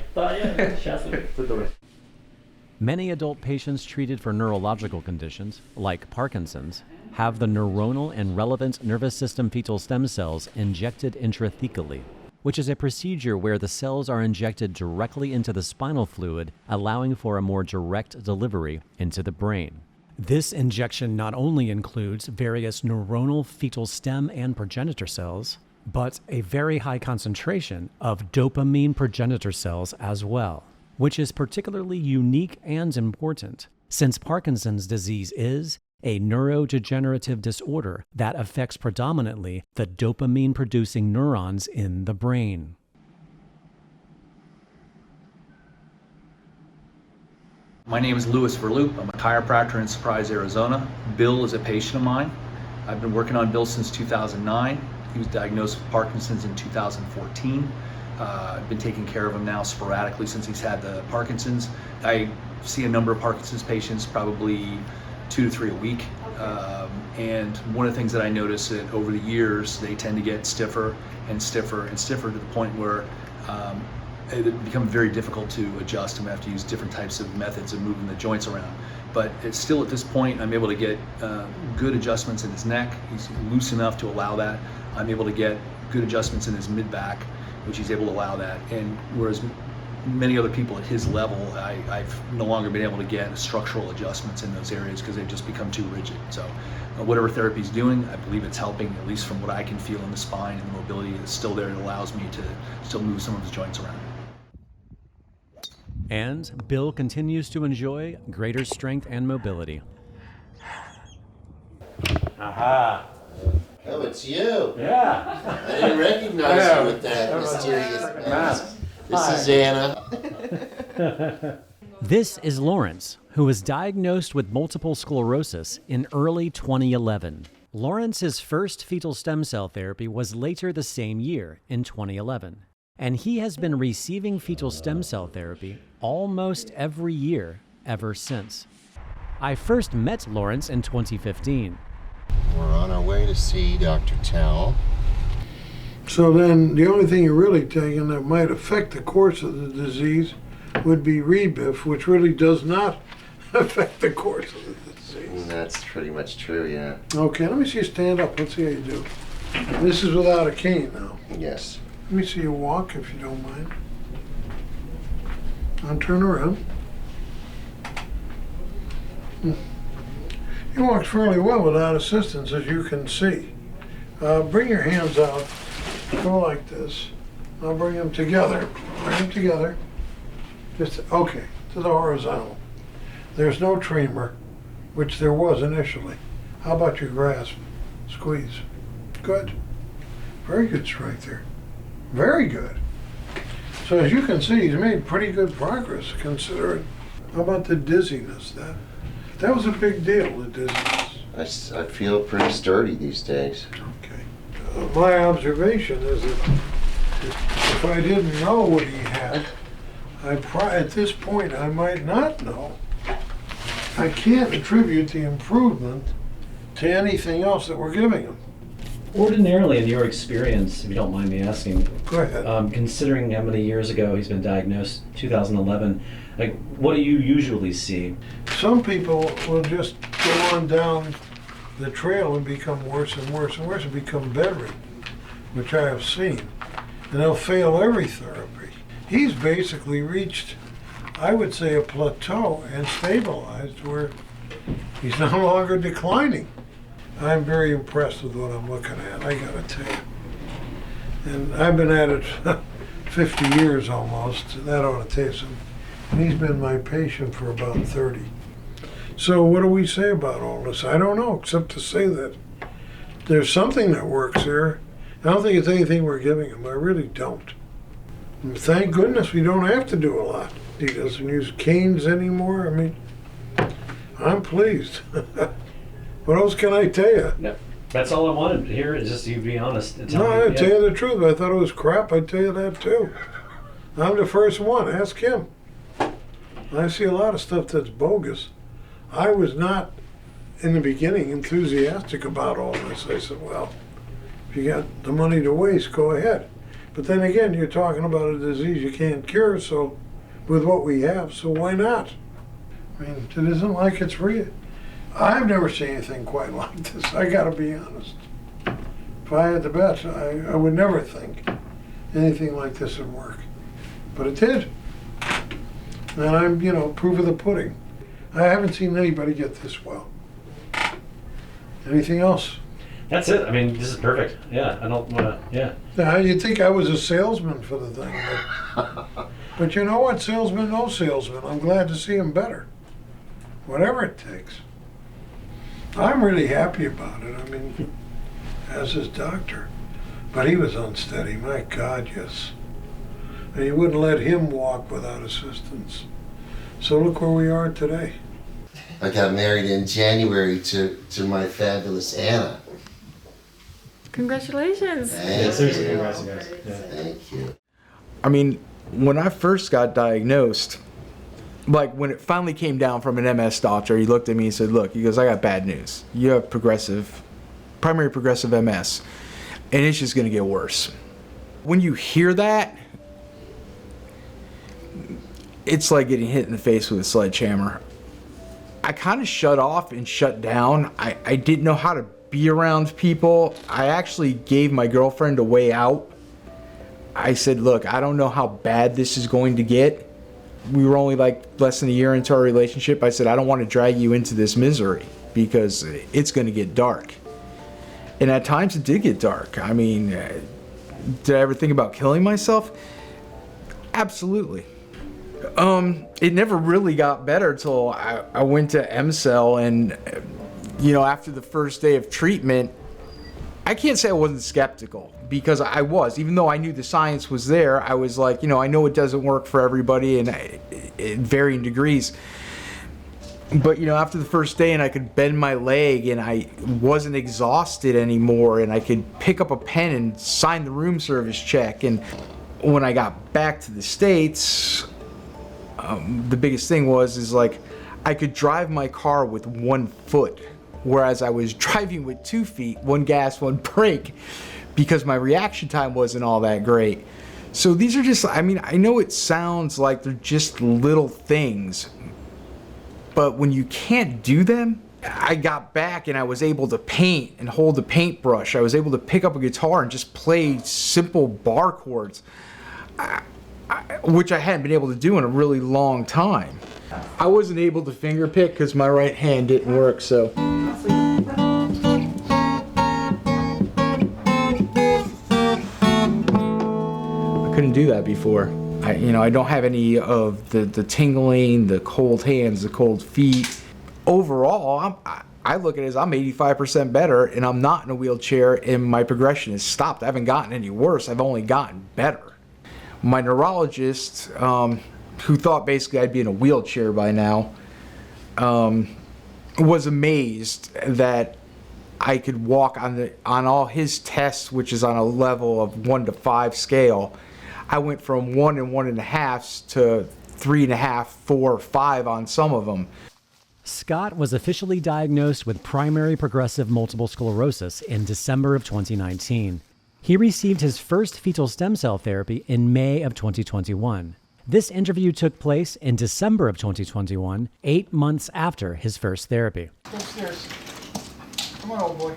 Many adult patients treated for neurological conditions, like Parkinson's, have the neuronal and relevant nervous system fetal stem cells injected intrathecally, which is a procedure where the cells are injected directly into the spinal fluid, allowing for a more direct delivery into the brain. This injection not only includes various neuronal fetal stem and progenitor cells, but a very high concentration of dopamine progenitor cells as well, which is particularly unique and important since Parkinson's disease is a neurodegenerative disorder that affects predominantly the dopamine-producing neurons in the brain. My name is Louis Verloop. I'm a chiropractor in Surprise, Arizona. Bill is a patient of mine. I've been working on Bill since 2009. He was diagnosed with Parkinson's in 2014. I've been taking care of him now sporadically since he's had the Parkinson's. I see a number of Parkinson's patients, probably 2 to 3 a week. And one of the things that I notice that over the years, they tend to get stiffer and stiffer and stiffer to the point where it becomes very difficult to adjust, and we have to use different types of methods of moving the joints around. But it's still at this point, I'm able to get good adjustments in his neck. He's loose enough to allow that. I'm able to get good adjustments in his mid-back, which he's able to allow that. And whereas many other people at his level, I've no longer been able to get structural adjustments in those areas because they've just become too rigid. So whatever therapy is doing, I believe it's helping, at least from what I can feel in the spine, and the mobility is still there. It allows me to still move some of his joints around. And Bill continues to enjoy greater strength and mobility. Aha! Oh, it's you! Yeah! I didn't recognize you with that mysterious mask. This is Anna. This is Lawrence, who was diagnosed with multiple sclerosis in early 2011. Lawrence's first fetal stem cell therapy was later the same year, in 2011. And he has been receiving fetal stem cell therapy almost every year ever since. I first met Lawrence in 2015. We're on our way to see Dr. Tell. So then the only thing you're really taking that might affect the course of the disease would be Rebif, which really does not affect the course of the disease. That's pretty much true, yeah. Okay, let me see you stand up. Let's see how you do. This is without a cane now. Yes. Let me see you walk, if you don't mind. Now turn around. He walks fairly well without assistance, as you can see. Bring your hands out. Go like this. Now bring them together. Bring them together. Just, okay, to the horizontal. There's no tremor, which there was initially. How about your grasp? Squeeze. Good. Very good strength there. Very good. So as you can see, he's made pretty good progress considering. How about the dizziness? That was a big deal, the dizziness. I feel pretty sturdy these days. Okay. My observation is that if I didn't know what he had, at this point I might not know. I can't attribute the improvement to anything else that we're giving him. Ordinarily, in your experience, if you don't mind me asking, go ahead. Considering how many years ago he's been diagnosed, 2011, like what do you usually see? Some people will just go on down the trail and become worse and worse and worse and become bedridden, which I have seen. And they'll fail every therapy. He's basically reached, I would say, a plateau and stabilized where he's no longer declining. I'm very impressed with what I'm looking at, I gotta tell you. And I've been at it 50 years almost, that ought to tell you something. And he's been my patient for about 30. So what do we say about all this? I don't know, except to say that there's something that works here. I don't think it's anything we're giving him, I really don't. And thank goodness we don't have to do a lot. He doesn't use canes anymore, I mean, I'm pleased. What else can I tell you? No, that's all I wanted to hear, is just you be honest. And No, I tell you the truth. I thought it was crap. I'd tell you that too. I'm the first one. Ask him. I see a lot of stuff that's bogus. I was not, in the beginning, enthusiastic about all this. I said, well, if you got the money to waste, go ahead. But then again, you're talking about a disease you can't cure, so with what we have, so why not? I mean, it isn't like it's real. I've never seen anything quite like this, I gotta be honest. If I had to bet, I would never think anything like this would work. But it did. And I'm, proof of the pudding. I haven't seen anybody get this well. Anything else? That's it. I mean, this is perfect. Yeah, I don't want to, yeah. Now, you'd think I was a salesman for the thing, but you know what? Salesman, no salesman. I'm glad to see him better. Whatever it takes. I'm really happy about it. I mean, as his doctor. But he was unsteady, my God, yes. And you wouldn't let him walk without assistance. So look where we are today. I got married in January to my fabulous Anna. Congratulations. Seriously, congrats, guys. Yeah. Thank you. I mean, when I first got diagnosed, like when it finally came down from an MS doctor, he looked at me and said, look, he goes, I got bad news. You have primary progressive MS, and it's just gonna get worse. When you hear that, it's like getting hit in the face with a sledgehammer. I kind of shut off and shut down. I didn't know how to be around people. I actually gave my girlfriend a way out. I said, look, I don't know how bad this is going to get. We were only like less than a year into our relationship. I said, I don't want to drag you into this misery because it's going to get dark. And at times it did get dark. I mean, did I ever think about killing myself? Absolutely. It never really got better till I went to M-Cell, and you know, after the first day of treatment, I can't say I wasn't skeptical, because I was. Even though I knew the science was there, I was like, you know, I know it doesn't work for everybody and in varying degrees. But you know, after the first day and I could bend my leg and I wasn't exhausted anymore and I could pick up a pen and sign the room service check, and when I got back to the States, the biggest thing was like I could drive my car with 1 foot, whereas I was driving with 2 feet, 1 gas, 1 brake, because my reaction time wasn't all that great. So these are just, I mean, I know it sounds like they're just little things, but when you can't do them, I got back and I was able to paint and hold the paintbrush. I was able to pick up a guitar and just play simple bar chords, which I hadn't been able to do in a really long time. I wasn't able to finger pick because my right hand didn't work, so. I couldn't do that before. I don't have any of the tingling, the cold hands, the cold feet. Overall, I look at it as I'm 85% better, and I'm not in a wheelchair, and my progression has stopped. I haven't gotten any worse. I've only gotten better. My neurologist, who thought basically I'd be in a wheelchair by now, was amazed that I could walk on all his tests, which is on a level of 1 to 5 scale. I went from 1 and 1.5 to 3.5, 4, 5 on some of them. Scott was officially diagnosed with primary progressive multiple sclerosis in December of 2019. He received his first fetal stem cell therapy in May of 2021. This interview took place in December of 2021, 8 months after his first therapy. Go upstairs. Come on, old boy.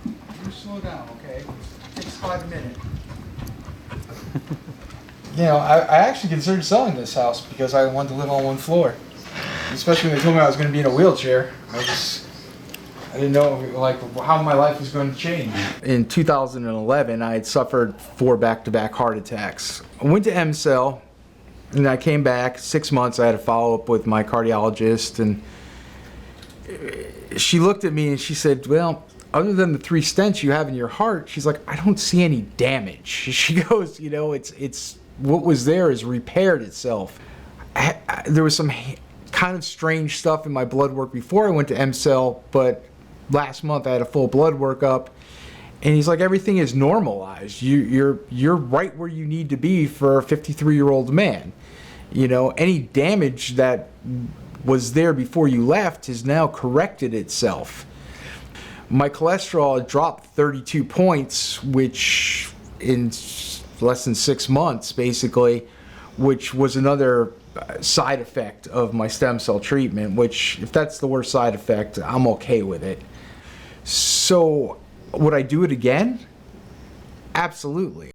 You slow down, okay? It takes 5 minutes. You know, I actually considered selling this house because I wanted to live on 1 floor. Especially when they told me I was going to be in a wheelchair. I didn't know like how my life was going to change. In 2011, I had suffered 4 back-to-back heart attacks. I went to M-Cell, and I came back 6 months. I had a follow-up with my cardiologist, and she looked at me and she said, well, other than the 3 stents you have in your heart, she's like, I don't see any damage. She goes, you know, it's what was there is repaired itself. There was some kind of strange stuff in my blood work before I went to M-Cell, but last month I had a full blood workup, and he's like, everything is normalized. You're right where you need to be for a 53-year-old man. You know, any damage that was there before you left has now corrected itself. My cholesterol dropped 32 points, which in less than 6 months, basically, which was another side effect of my stem cell treatment, which if that's the worst side effect, I'm okay with it. So would I do it again? Absolutely.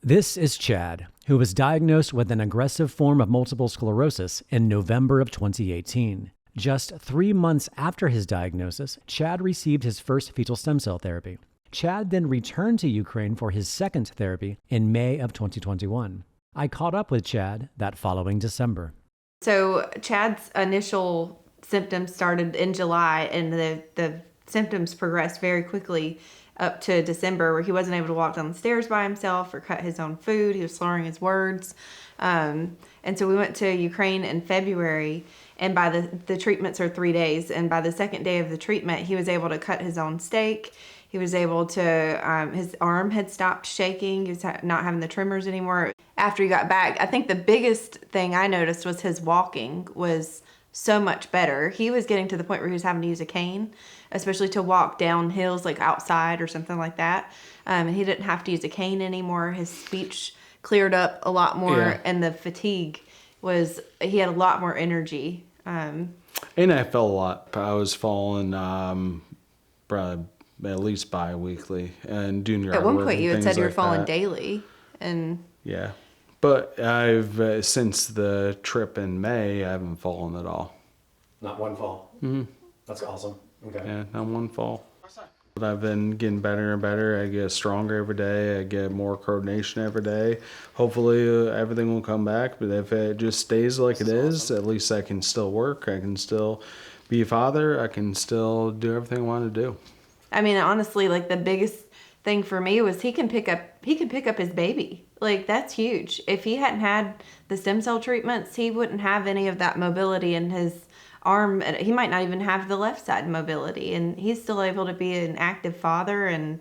This is Chad, who was diagnosed with an aggressive form of multiple sclerosis in November of 2018. Just 3 months after his diagnosis, Chad received his first fetal stem cell therapy. Chad then returned to Ukraine for his second therapy in May of 2021. I caught up with Chad that following December. So Chad's initial symptoms started in July, and the symptoms progressed very quickly up to December, where he wasn't able to walk down the stairs by himself or cut his own food. He was slurring his words. And so we went to Ukraine in February, and by the treatments are 3 days. And by the second day of the treatment, he was able to cut his own steak. He was able to, his arm had stopped shaking. He was not having the tremors anymore. After he got back, I think the biggest thing I noticed was his walking was so much better. He was getting to the point where he was having to use a cane, especially to walk down hills like outside or something like that. And he didn't have to use a cane anymore. His speech cleared up a lot more, and the fatigue he had a lot more energy. And I felt a lot. I was falling probably at least bi-weekly and doing yard At one work point and you had things said you were like falling that. daily. And Yeah. But I've, since the trip in May, I haven't fallen at all. Not one fall. Mm-hmm. That's awesome. Okay. Yeah, not one fall. But I've been getting better and better. I get stronger every day. I get more coordination every day. Hopefully everything will come back. But if it just stays like it is, at least I can still work. I can still be a father. I can still do everything I want to do. I mean, honestly, like the biggest thing for me was he can pick up his baby. Like, that's huge. If he hadn't had the stem cell treatments, he wouldn't have any of that mobility in his arm. He might not even have the left side mobility, and he's still able to be an active father and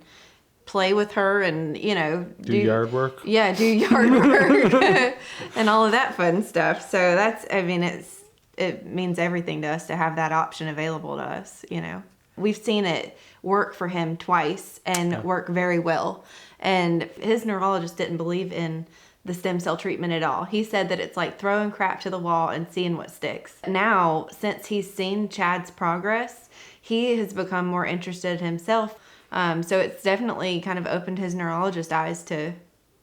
play with her and, you know, do yard work. Yeah, do yard work and all of that fun stuff. So that's, I mean, it means everything to us to have that option available to us, you know. We've seen it work for him twice and work very well. And his neurologist didn't believe in the stem cell treatment at all. He said that it's like throwing crap to the wall and seeing what sticks. Now, since he's seen Chad's progress, he has become more interested himself. So it's definitely kind of opened his neurologist's eyes to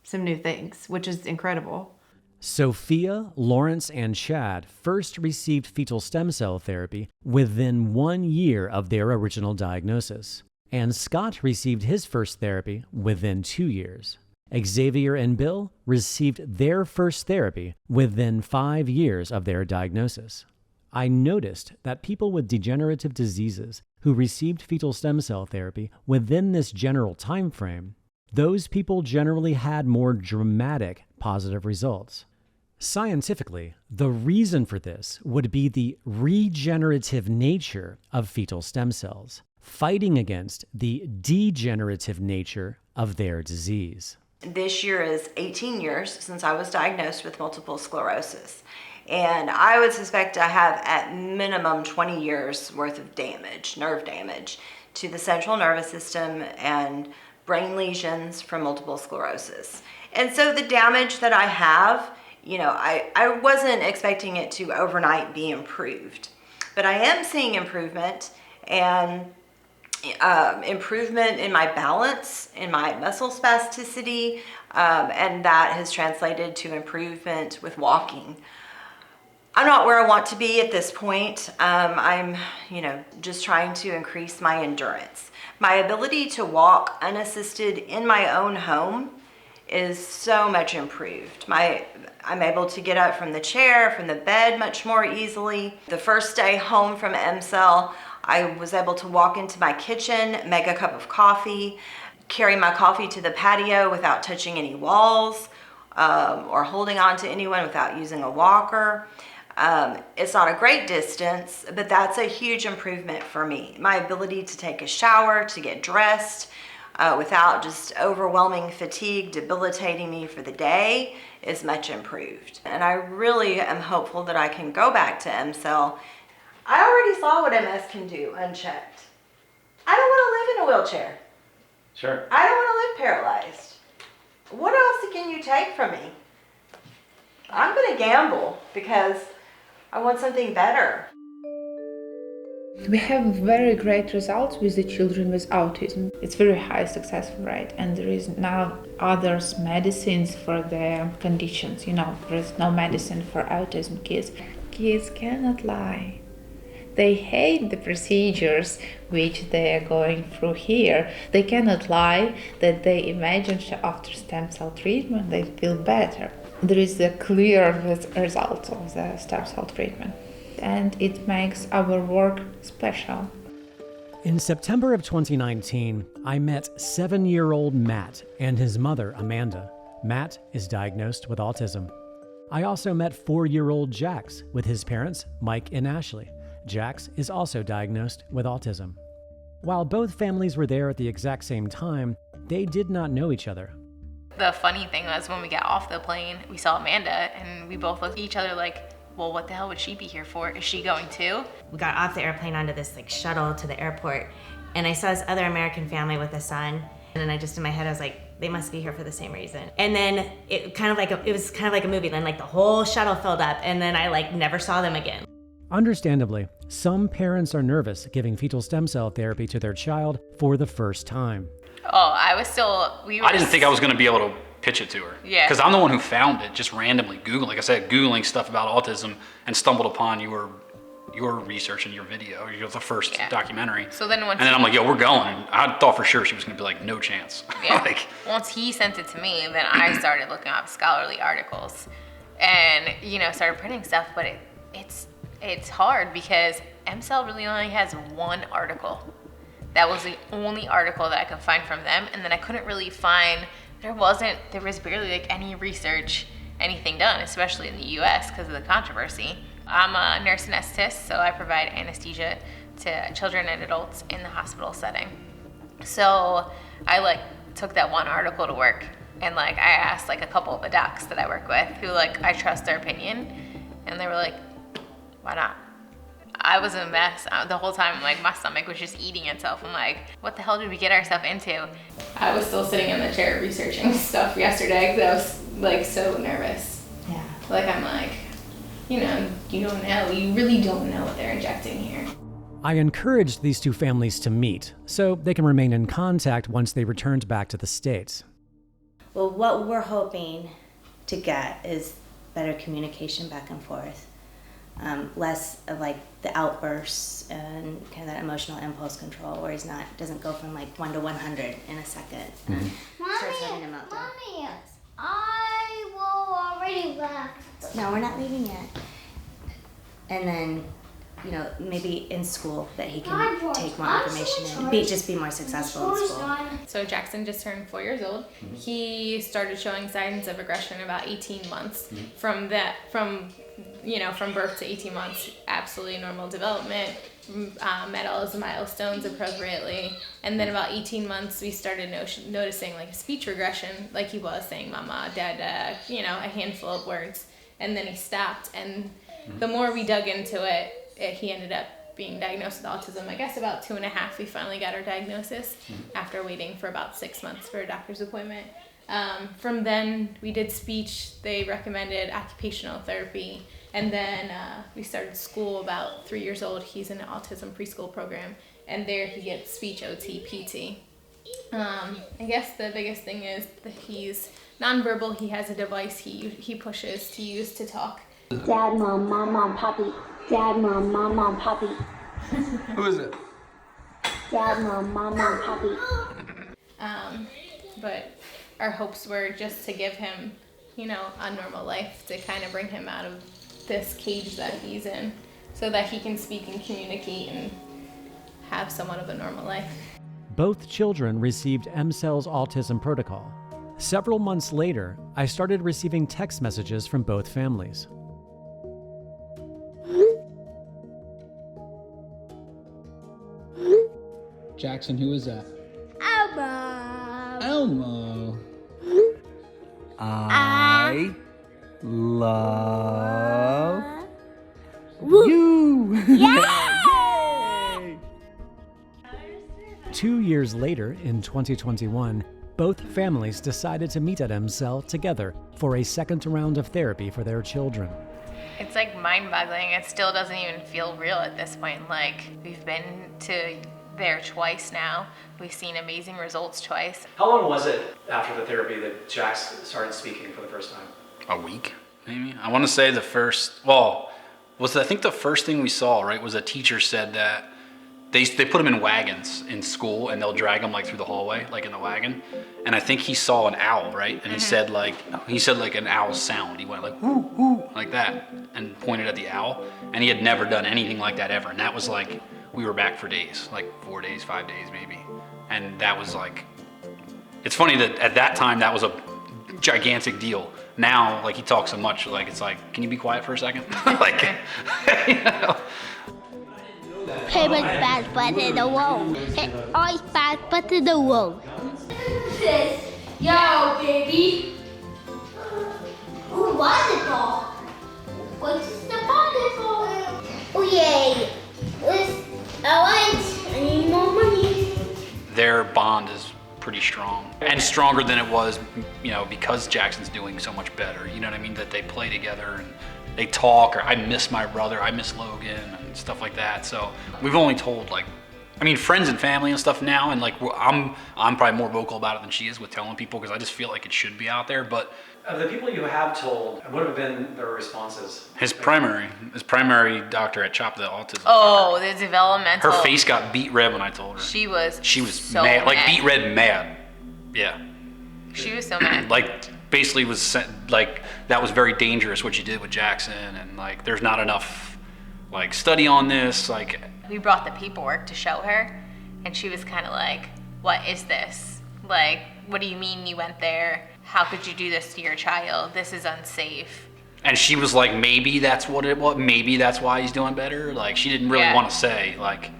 some new things, which is incredible. Sophia, Lawrence, and Chad first received fetal stem cell therapy within 1 year of their original diagnosis, and Scott received his first therapy within 2 years. Xavier and Bill received their first therapy within 5 years of their diagnosis. I noticed that people with degenerative diseases who received fetal stem cell therapy within this general time frame, those people generally had more dramatic positive results. Scientifically, the reason for this would be the regenerative nature of fetal stem cells, fighting against the degenerative nature of their disease. This year is 18 years since I was diagnosed with multiple sclerosis. And I would suspect I have at minimum 20 years worth of damage, nerve damage, to the central nervous system and brain lesions from multiple sclerosis. And so the damage that I have, you know, I wasn't expecting it to overnight be improved. But I am seeing improvement, and improvement in my balance, in my muscle spasticity, and that has translated to improvement with walking. I'm not where I want to be at this point. I'm, you know, just trying to increase my endurance. My ability to walk unassisted in my own home is so much improved. I'm able to get up from the chair, from the bed much more easily. The first day home from MCell, I was able to walk into my kitchen, make a cup of coffee, carry my coffee to the patio without touching any walls, or holding on to anyone without using a walker. It's not a great distance, but that's a huge improvement for me. My ability to take a shower, to get dressed, without just overwhelming fatigue debilitating me for the day is much improved. And I really am hopeful that I can go back to MCell. I already saw what MS can do unchecked. I don't want to live in a wheelchair. Sure. I don't want to live paralyzed. What else can you take from me? I'm going to gamble because I want something better. We have very great results with the children with autism. It's very high success rate, and there is now other medicines for their conditions. You know, there is no medicine for autism kids. Kids cannot lie. They hate the procedures which they are going through here. They cannot lie that they imagine after stem cell treatment they feel better. There is a clear result of the stem cell treatment. and it makes our work special. In September of 2019, I met 7-year-old Matt and his mother, Amanda. Matt is diagnosed with autism. I also met 4-year-old Jax with his parents, Mike and Ashley. Jax is also diagnosed with autism. While both families were there at the exact same time, they did not know each other. The funny thing was when we got off the plane, we saw Amanda and we both looked at each other like, well, what the hell would she be here for? Is she going too? We got off the airplane onto this shuttle to the airport, and I saw this other American family with a son, and then I just in my head I was like, they must be here for the same reason. And then it was kind of like a movie. Then the whole shuttle filled up, and then I never saw them again. Understandably, some parents are nervous giving fetal stem cell therapy to their child for the first time. Oh, I didn't think I was going to be able to pitch it to her. Yeah. Because I'm the one who found it, just randomly Googling. Like I said, Googling stuff about autism and stumbled upon your research and your video. You're the first documentary. So then I'm like, yo, we're going. And I thought for sure she was going to be like, no chance. Yeah. Once he sent it to me, then I started looking up scholarly articles and, started printing stuff. But it's hard because MCell really only has one article. That was the only article that I could find from them. And then I couldn't really find, there was barely any research, anything done, especially in the US because of the controversy. I'm a nurse anesthetist, so I provide anesthesia to children and adults in the hospital setting. So I took that one article to work and I asked a couple of the docs that I work with who I trust their opinion, and they were like, why not? I was a mess the whole time. My stomach was just eating itself. I'm like, what the hell did we get ourselves into? I was still sitting in the chair researching stuff yesterday because I was so nervous. Yeah. I'm you don't know. You really don't know what they're injecting here. I encouraged these two families to meet so they can remain in contact once they returned back to the States. Well, what we're hoping to get is better communication back and forth. Less of the outbursts and kind of that emotional impulse control where doesn't go from 1 to 100 in a second. Starts having a meltdown. Mommy, I will already left. No, we're not leaving yet. And then, maybe in school that he can take more information and be more successful in school. So Jackson just turned 4 years old. He started showing signs of aggression about 18 months. From birth to 18 months, absolutely normal development, met all his milestones appropriately. And then about 18 months, we started noticing speech regression, he was saying mama, dada, a handful of words. And then he stopped. And the more we dug into it, he ended up being diagnosed with autism. I guess about 2.5, we finally got our diagnosis after waiting for about 6 months for a doctor's appointment. From then, we did speech. They recommended occupational therapy. And then we started school about 3 years old. He's in an autism preschool program. And there he gets speech OT, PT. I guess the biggest thing is that he's nonverbal. He has a device he pushes to use to talk. Dad, mom, mom, papi. Dad, mom, papi. Who is it? Dad, mom, papi. But our hopes were just to give him, a normal life, to kind of bring him out of this cage that he's in so that he can speak and communicate and have somewhat of a normal life. Both children received MCell's autism protocol. Several months later, I started receiving text messages from both families. Jackson, who is that? Elmo. Elmo. I love you. Yay! 2 years later, in 2021, both families decided to meet at MCell together for a second round of therapy for their children. It's mind-boggling. It still doesn't even feel real at this point. We've been to there twice now. We've seen amazing results twice. How long was it after the therapy that Jax started speaking for the first time? A week, maybe. I want to say I think the first thing we saw, right, was a teacher said that they put him in wagons in school, and they'll drag him like through the hallway, like in the wagon. And I think he saw an owl, right? And he said like an owl sound. He went like whoo whoo like that, and pointed at the owl. And he had never done anything like that ever. And that was like, we were back for days, like 4 days, 5 days maybe. And that was like, it's funny that at that time that was a gigantic deal. Now, like, he talks so much, like, it's like, can you be quiet for a second? Like, you know. Paper's bad, but in the world. Always bad, but in the world. This, yo, baby. Ooh, volleyball. What's the volleyball? Oh, yay. I need more money. Their bond is pretty strong, and stronger than it was, you know, because Jackson's doing so much better. You know what I mean? That they play together and they talk, or I miss my brother, I miss Logan, and stuff like that. So we've only told, like, I mean, friends and family and stuff now, and like I'm probably more vocal about it than she is with telling people, because I just feel like it should be out there. But Of the people you have told, what have been their responses? his primary doctor at CHOP, the autism. Oh, the developmental. Her face got beet red when I told her. She was so mad, like mad. beet red mad. Yeah. She was so mad. Like, basically was like, that was very dangerous what you did with Jackson, and like, there's not enough like study on this. Like, We brought the paperwork to show her, and she was kind of like, what is this? Like, what do you mean you went there? How could you do this to your child? This is unsafe. and she was like, maybe that's what it was. Maybe that's why he's doing better. Like, she didn't really want to say like.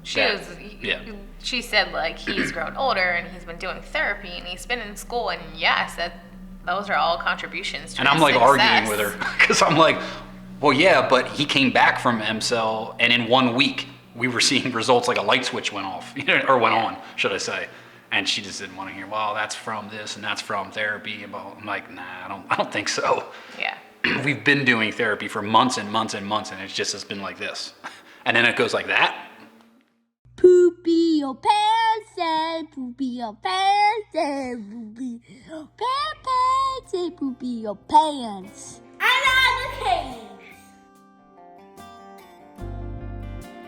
She said like he's grown older and he's been doing therapy and he's been in school, and yes, those are all contributions to And I'm his like success. arguing with her, because I'm like, well, yeah, but he came back from MCell, and in 1 week we were seeing results, like a light switch went off, or went on, should I say? And she just didn't want to hear, well, that's from this and that's from therapy. And I'm like, nah, I don't think so. Yeah. We've been doing therapy for months and months and months, and has been like this, and then it goes like that. Poopy your pants and poopy your pants and poopy your pants and poopy your pants. I love the cage.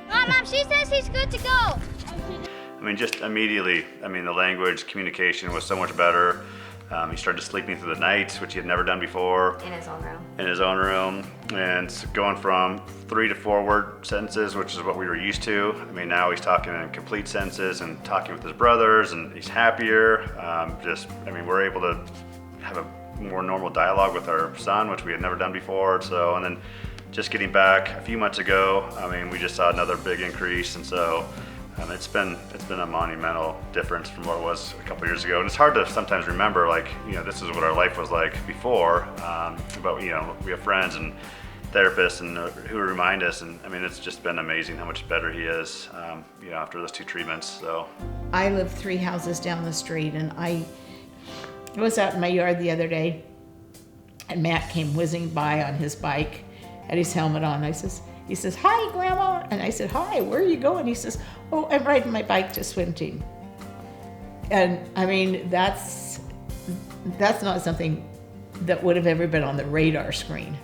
Mom, she says he's good to go. I mean, just immediately, I mean, the language communication was so much better. He started sleeping through the night, which he had never done before. In his own room. In his own room. And going from 3 to 4 word sentences, which is what we were used to. I mean, now he's talking in complete sentences and talking with his brothers, and he's happier. We're able to have a more normal dialogue with our son, which we had never done before. So, and then just getting back a few months ago, I mean, we just saw another big increase. And so, it's been a monumental difference from what it was a couple years ago, and it's hard to sometimes remember, like, this is what our life was like before. But we have friends and therapists and who remind us, and I mean, it's just been amazing how much better he is, after those 2 treatments. So I live 3 houses down the street, and I was out in my yard the other day, and Matt came whizzing by on his bike, had his helmet on. He says, hi, Grandma. And I said, hi, where are you going? He says, oh, I'm riding my bike to swim team. And I mean, that's not something that would have ever been on the radar screen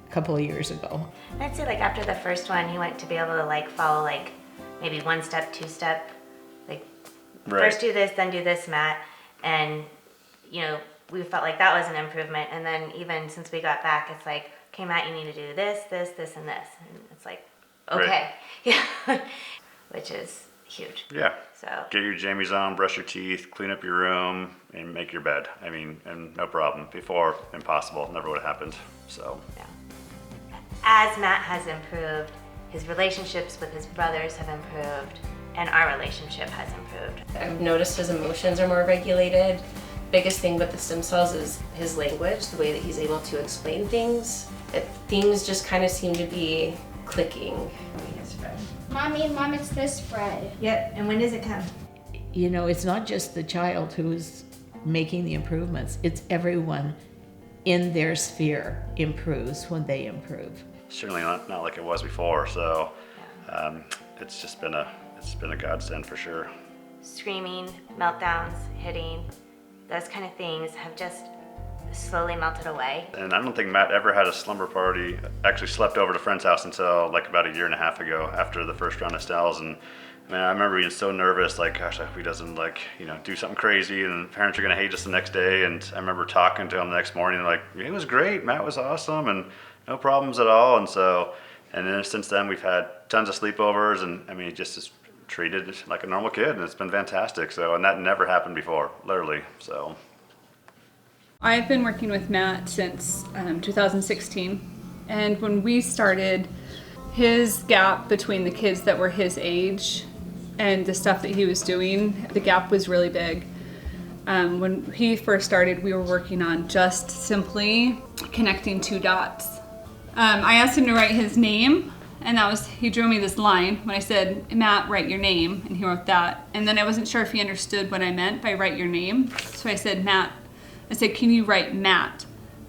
a couple of years ago. I'd say like after the first one, he went to be able to like follow like maybe 1 step, 2 step, like first do this, then do this, Matt. And, we felt like that was an improvement. And then even since we got back, it's like, okay, Matt, you need to do this, this, this, and this. And it's like, okay. Yeah. Which is huge. Yeah. So get your jammies on, brush your teeth, clean up your room, and make your bed. I mean, and no problem. Before, impossible. Never would have happened. So. Yeah. As Matt has improved, his relationships with his brothers have improved, and our relationship has improved. I've noticed his emotions are more regulated. Biggest thing with the stem cells is his language, the way that he's able to explain things. Things just kind of seem to be clicking. Mom, it's this spread. Yep, and when does it come? It's not just the child who's making the improvements, it's everyone in their sphere improves when they improve. Certainly not like it was before, so it's just been a godsend for sure. Screaming, meltdowns, hitting, those kind of things have just slowly melted away. And I don't think Matt ever had a slumber party, actually slept over at a friend's house until like about a year and a half ago after the first round of cells. And man, I remember being so nervous, like, gosh, I hope he doesn't like, do something crazy and parents are gonna hate us the next day. And I remember talking to him the next morning, like, it was great, Matt was awesome and no problems at all. And then since then we've had tons of sleepovers, and I mean, he just is treated like a normal kid, and it's been fantastic. So, and that never happened before, literally, so. I've been working with Matt since 2016, and when we started, his gap between the kids that were his age and the stuff that he was doing, the gap was really big. When he first started, we were working on just simply connecting two dots. I asked him to write his name, and he drew me this line when I said, Matt, write your name, and he wrote that. And then I wasn't sure if he understood what I meant by write your name, so I said, Matt. I said, can you write Matt?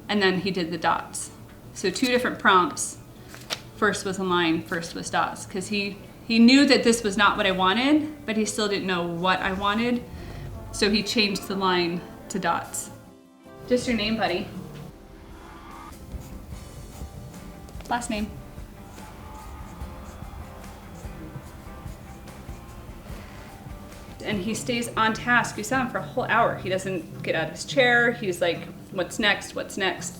And then he did the dots. So 2 different prompts. First was a line, first was dots, because he knew that this was not what I wanted, but he still didn't know what I wanted, so he changed the line to dots. Just your name, buddy. Last name. And he stays on task. We saw him for a whole hour. He doesn't get out of his chair. He's like, what's next, what's next?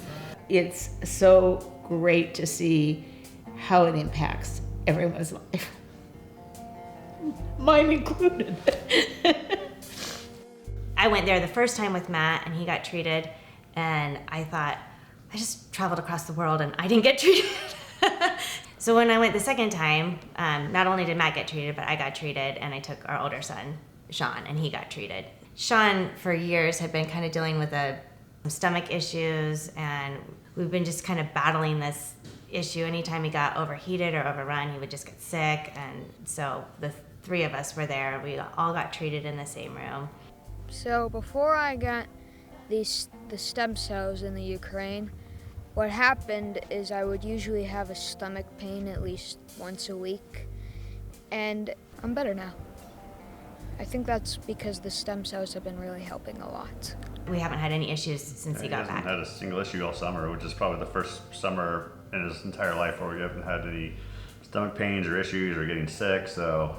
It's so great to see how it impacts everyone's life. Mine included. I went there the first time with Matt and he got treated, and I thought, I just traveled across the world and I didn't get treated. So when I went the second time, not only did Matt get treated, but I got treated, and I took our older son, Sean, and he got treated. Sean, for years, had been kind of dealing with some stomach issues, and we've been just kind of battling this issue. Anytime he got overheated or overrun, he would just get sick, and so the 3 of us were there. We all got treated in the same room. So before I got the stem cells in the Ukraine, what happened is I would usually have a stomach pain at least once a week, and I'm better now. I think that's because the stem cells have been really helping a lot. We haven't had any issues since he got back. He hasn't had a single issue all summer, which is probably the first summer in his entire life where we haven't had any stomach pains or issues or getting sick, so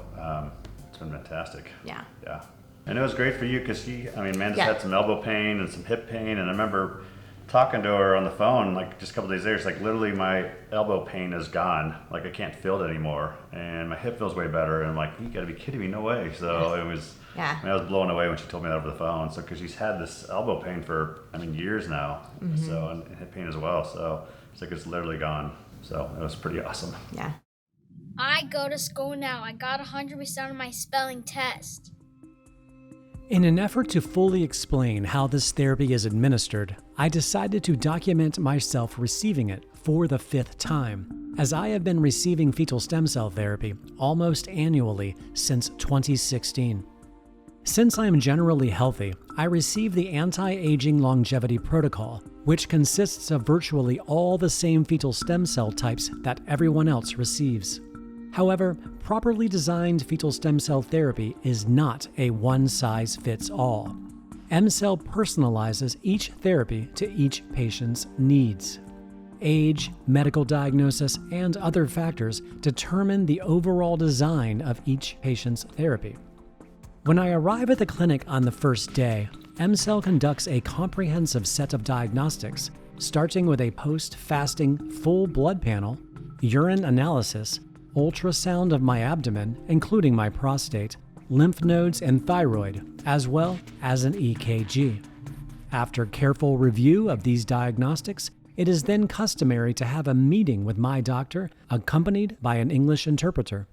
it's been fantastic. Yeah. Yeah. And it was great for you because Amanda's had some elbow pain and some hip pain, and I remember talking to her on the phone like just a couple days later. It's like, literally my elbow pain is gone, like I can't feel it anymore, and my hip feels way better, and I'm like, you gotta be kidding me, no way. So it was, I was blown away when she told me that over the phone. So because she's had this elbow pain for years now, so, and hip pain as well, so it's like it's literally gone. So it was pretty awesome. Yeah. I go to school now. I got 100% on my spelling test. In an effort to fully explain how this therapy is administered, I decided to document myself receiving it for the 5th time, as I have been receiving fetal stem cell therapy almost annually since 2016. Since I am generally healthy, I receive the Anti-Aging Longevity Protocol, which consists of virtually all the same fetal stem cell types that everyone else receives. However, properly designed fetal stem cell therapy is not a one-size-fits-all. MCell personalizes each therapy to each patient's needs. Age, medical diagnosis, and other factors determine the overall design of each patient's therapy. When I arrive at the clinic on the first day, MCell conducts a comprehensive set of diagnostics, starting with a post-fasting full blood panel, urine analysis, ultrasound of my abdomen, including my prostate, lymph nodes, and thyroid, as well as an EKG. After careful review of these diagnostics, it is then customary to have a meeting with my doctor, accompanied by an English interpreter.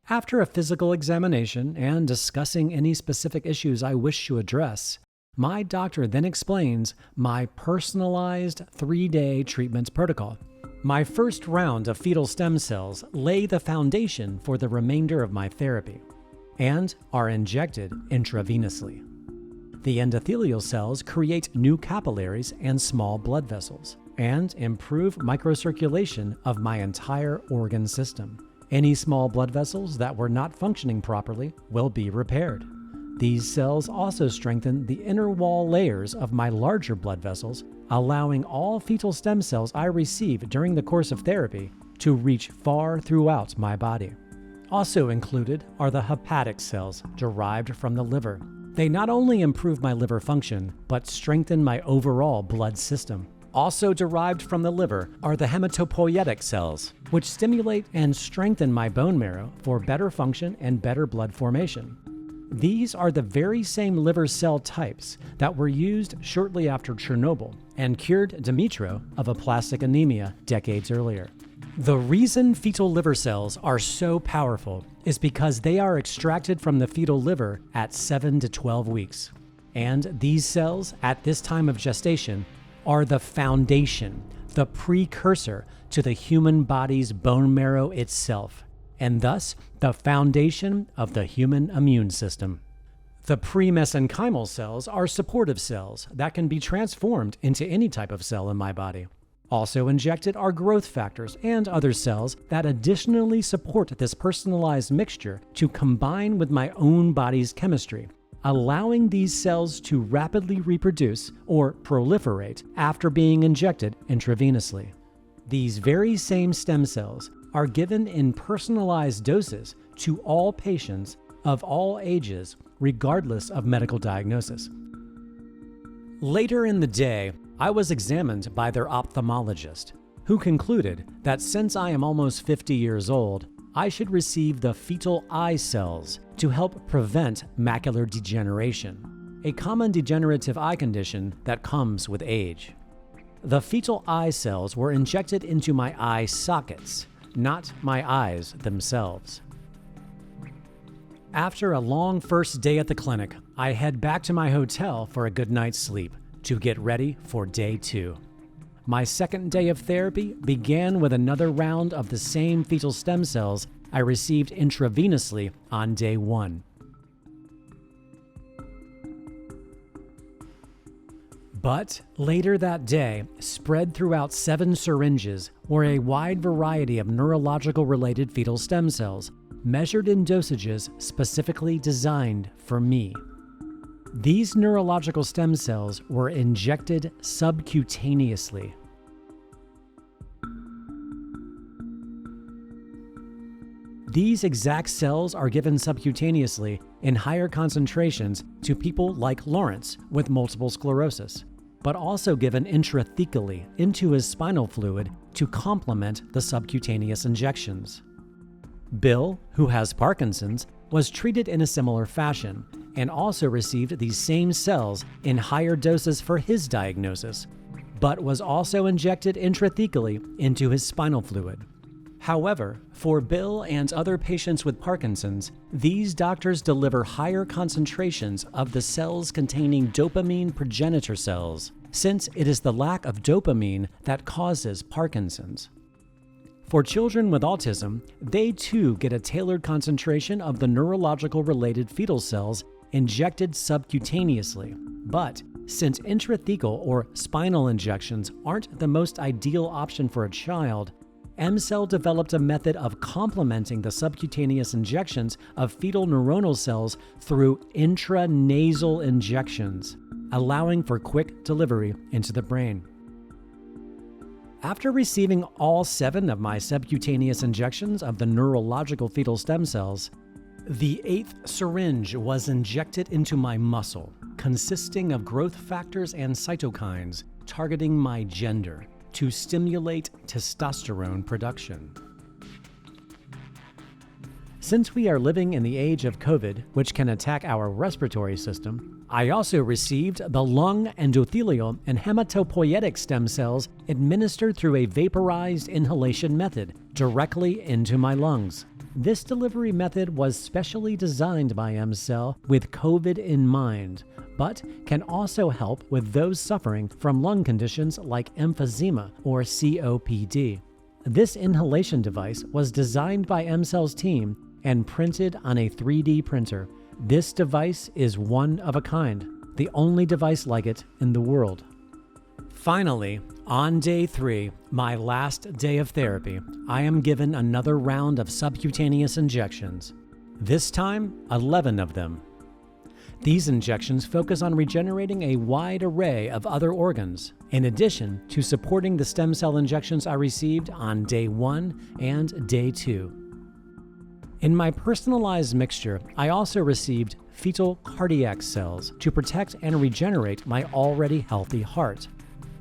After a physical examination and discussing any specific issues I wish to address, my doctor then explains my personalized 3-day treatment protocol. My first round of fetal stem cells lay the foundation for the remainder of my therapy and are injected intravenously. The endothelial cells create new capillaries and small blood vessels and improve microcirculation of my entire organ system. Any small blood vessels that were not functioning properly will be repaired. These cells also strengthen the inner wall layers of my larger blood vessels allowing all fetal stem cells I receive during the course of therapy to reach far throughout my body. Also included are the hepatic cells derived from the liver. They not only improve my liver function, but strengthen my overall blood system. Also derived from the liver are the hematopoietic cells, which stimulate and strengthen my bone marrow for better function and better blood formation. These are the very same liver cell types that were used shortly after Chernobyl and cured Dmytro of aplastic anemia decades earlier. The reason fetal liver cells are so powerful is because they are extracted from the fetal liver at 7 to 12 weeks. And these cells, at this time of gestation, are the foundation, the precursor to the human body's bone marrow itself, and thus the foundation of the human immune system. The pre-mesenchymal cells are supportive cells that can be transformed into any type of cell in my body. Also injected are growth factors and other cells that additionally support this personalized mixture to combine with my own body's chemistry, allowing these cells to rapidly reproduce or proliferate after being injected intravenously. These very same stem cells are given in personalized doses to all patients of all ages, regardless of medical diagnosis. Later in the day, I was examined by their ophthalmologist, who concluded that since I am almost 50 years old, I should receive the fetal eye cells to help prevent macular degeneration, a common degenerative eye condition that comes with age. The fetal eye cells were injected into my eye sockets, not my eyes themselves. After a long first day at the clinic, I head back to my hotel for a good night's sleep to get ready for day 2. My second day of therapy began with another round of the same fetal stem cells I received intravenously on day 1. But later that day, spread throughout 7 syringes, were a wide variety of neurological-related fetal stem cells, measured in dosages specifically designed for me. These neurological stem cells were injected subcutaneously. These exact cells are given subcutaneously in higher concentrations to people like Lawrence with multiple sclerosis, but also given intrathecally into his spinal fluid to complement the subcutaneous injections. Bill, who has Parkinson's, was treated in a similar fashion and also received these same cells in higher doses for his diagnosis, but was also injected intrathecally into his spinal fluid. However, for Bill and other patients with Parkinson's, these doctors deliver higher concentrations of the cells containing dopamine progenitor cells, since it is the lack of dopamine that causes Parkinson's. For children with autism, they too get a tailored concentration of the neurological-related fetal cells injected subcutaneously. But since intrathecal or spinal injections aren't the most ideal option for a child, MCell developed a method of complementing the subcutaneous injections of fetal neuronal cells through intranasal injections, allowing for quick delivery into the brain. After receiving all 7 of my subcutaneous injections of the neurological fetal stem cells, the 8th syringe was injected into my muscle, consisting of growth factors and cytokines targeting my gender to stimulate testosterone production. Since we are living in the age of COVID, which can attack our respiratory system, I also received the lung, endothelial, and hematopoietic stem cells administered through a vaporized inhalation method directly into my lungs. This delivery method was specially designed by MCell with COVID in mind, but can also help with those suffering from lung conditions like emphysema or COPD. This inhalation device was designed by MCell's team and printed on a 3D printer. This device is one of a kind, the only device like it in the world. Finally, on day 3, my last day of therapy, I am given another round of subcutaneous injections. This time, 11 of them. These injections focus on regenerating a wide array of other organs, in addition to supporting the stem cell injections I received on day 1 and day 2. In my personalized mixture, I also received fetal cardiac cells to protect and regenerate my already healthy heart.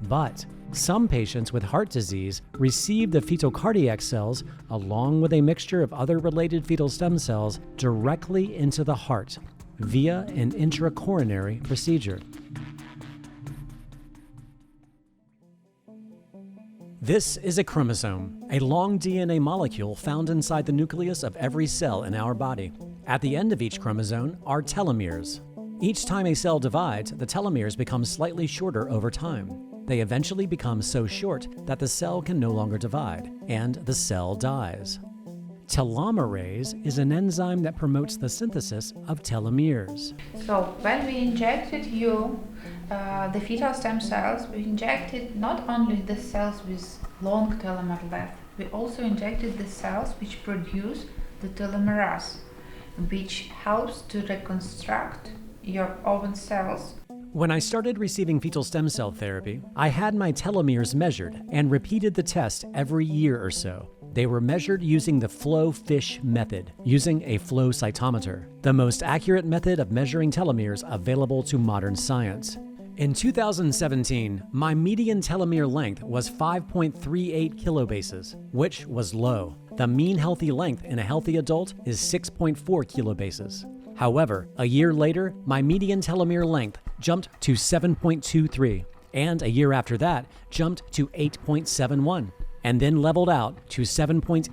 But some patients with heart disease receive the fetal cardiac cells along with a mixture of other related fetal stem cells directly into the heart via an intracoronary procedure. This is a chromosome, a long DNA molecule found inside the nucleus of every cell in our body. At the end of each chromosome are telomeres. Each time a cell divides, the telomeres become slightly shorter over time. They eventually become so short that the cell can no longer divide, and the cell dies. Telomerase is an enzyme that promotes the synthesis of telomeres. So when we injected you the fetal stem cells, we injected not only the cells with long telomere length, we also injected the cells which produce the telomerase, which helps to reconstruct your own cells. When I started receiving fetal stem cell therapy, I had my telomeres measured and repeated the test every year or so. They were measured using the flow-fish method, using a flow cytometer, the most accurate method of measuring telomeres available to modern science. In 2017, my median telomere length was 5.38 kilobases, which was low. The mean healthy length in a healthy adult is 6.4 kilobases. However, a year later, my median telomere length jumped to 7.23, and a year after that, jumped to 8.71, and then leveled out to 7.18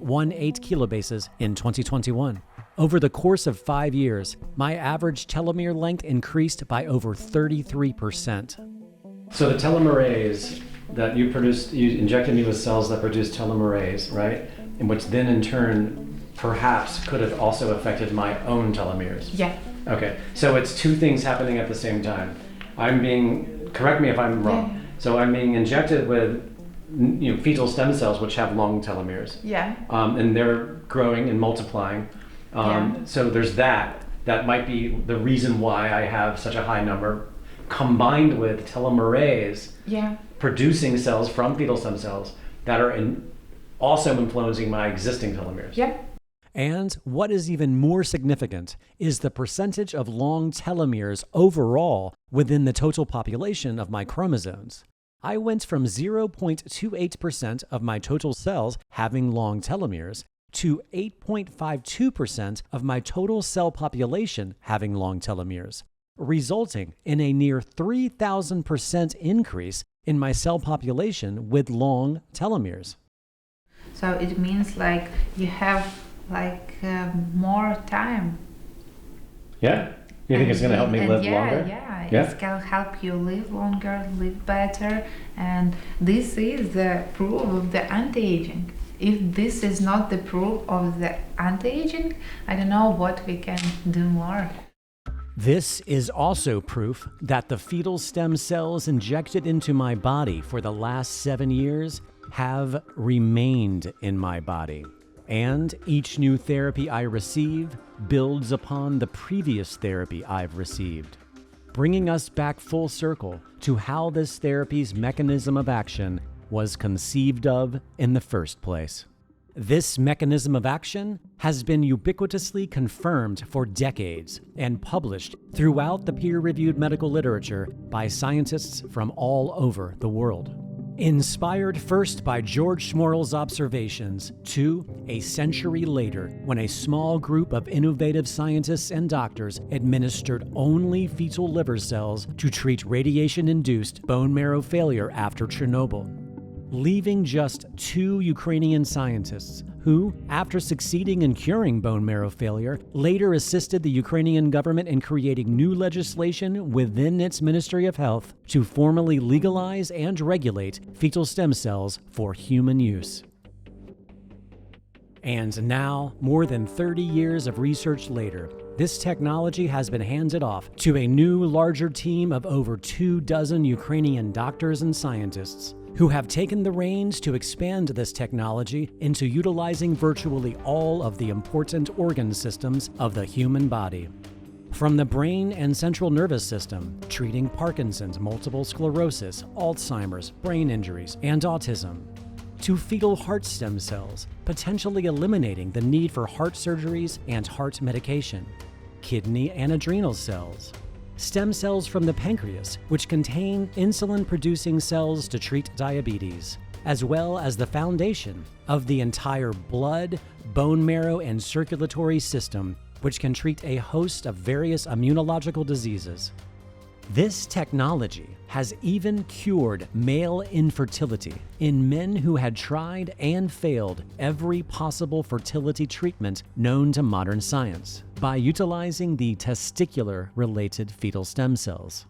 kilobases in 2021. Over the course of 5 years, my average telomere length increased by over 33%. So the telomerase that you produced, you injected me with cells that produce telomerase, right? And which then in turn perhaps could have also affected my own telomeres. Yeah. Okay, so it's two things happening at the same time. Correct me if I'm wrong. Yeah. So I'm being injected with fetal stem cells which have long telomeres. Yeah. And they're growing and multiplying. So there's that. That might be the reason why I have such a high number, combined with telomerase producing cells from fetal stem cells that are also influencing my existing telomeres. Yeah. And what is even more significant is the percentage of long telomeres overall within the total population of my chromosomes. I went from 0.28% of my total cells having long telomeres to 8.52% of my total cell population having long telomeres, resulting in a near 3,000% increase in my cell population with long telomeres. So it means like you have more time. Yeah? You think it's going to help me live longer? Yeah, it can help you live longer, live better, and this is the proof of the anti-aging. If this is not the proof of the anti-aging, I don't know what we can do more. This is also proof that the fetal stem cells injected into my body for the last 7 years have remained in my body. And each new therapy I receive builds upon the previous therapy I've received, bringing us back full circle to how this therapy's mechanism of action was conceived of in the first place. This mechanism of action has been ubiquitously confirmed for decades and published throughout the peer-reviewed medical literature by scientists from all over the world. Inspired first by George Schmorl's observations to a century later when a small group of innovative scientists and doctors administered only fetal liver cells to treat radiation-induced bone marrow failure after Chernobyl, leaving just 2 Ukrainian scientists who, after succeeding in curing bone marrow failure, later assisted the Ukrainian government in creating new legislation within its Ministry of Health to formally legalize and regulate fetal stem cells for human use. And now, more than 30 years of research later, this technology has been handed off to a new, larger team of over 24 Ukrainian doctors and scientists who have taken the reins to expand this technology into utilizing virtually all of the important organ systems of the human body. From the brain and central nervous system, treating Parkinson's, multiple sclerosis, Alzheimer's, brain injuries, and autism, to fetal heart stem cells, potentially eliminating the need for heart surgeries and heart medication, kidney and adrenal cells, stem cells from the pancreas, which contain insulin-producing cells to treat diabetes, as well as the foundation of the entire blood, bone marrow, and circulatory system, which can treat a host of various immunological diseases. This technology has even cured male infertility in men who had tried and failed every possible fertility treatment known to modern science by utilizing the testicular-related fetal stem cells.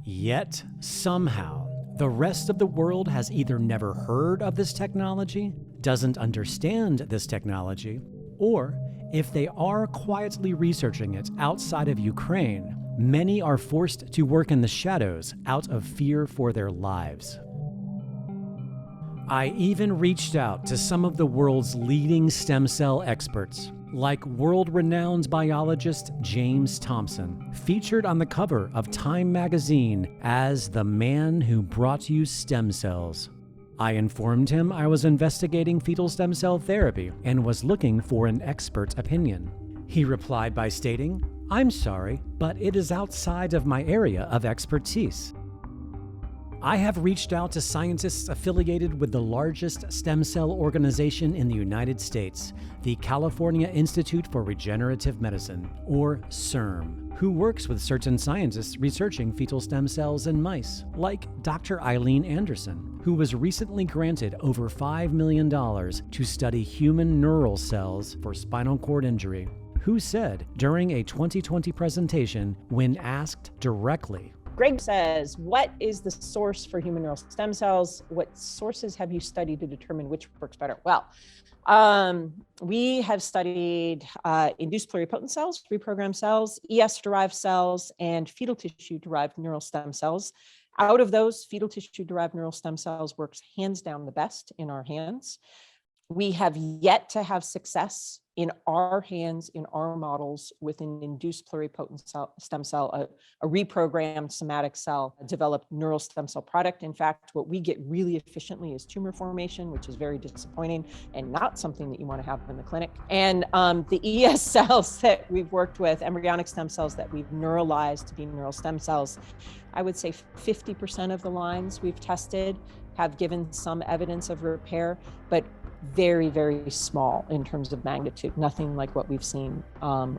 Yet, somehow, the rest of the world has either never heard of this technology, doesn't understand this technology, or if they are quietly researching it outside of Ukraine, many are forced to work in the shadows out of fear for their lives. I even reached out to some of the world's leading stem cell experts, like world-renowned biologist James Thompson, featured on the cover of Time magazine as the man who brought you stem cells. I informed him I was investigating fetal stem cell therapy and was looking for an expert opinion. He replied by stating, "I'm sorry, but it is outside of my area of expertise." I have reached out to scientists affiliated with the largest stem cell organization in the United States, the California Institute for Regenerative Medicine, or CIRM, who works with certain scientists researching fetal stem cells in mice, like Dr. Eileen Anderson, who was recently granted over $5 million to study human neural cells for spinal cord injury, who said during a 2020 presentation when asked directly, Greg says, what is the source for human neural stem cells? What sources have you studied to determine which works better? Well, we have studied induced pluripotent cells, reprogrammed cells, ES-derived cells, and fetal tissue-derived neural stem cells. Out of those, fetal tissue-derived neural stem cells works hands down the best in our hands. We have yet to have success in our hands, in our models, with an induced pluripotent stem cell, a reprogrammed somatic cell, developed neural stem cell product. In fact, what we get really efficiently is tumor formation, which is very disappointing and not something that you want to have in the clinic. And the ES cells that we've worked with, embryonic stem cells that we've neuralized to be neural stem cells, I would say 50% of the lines we've tested have given some evidence of repair, but very, very small in terms of magnitude, nothing like what we've seen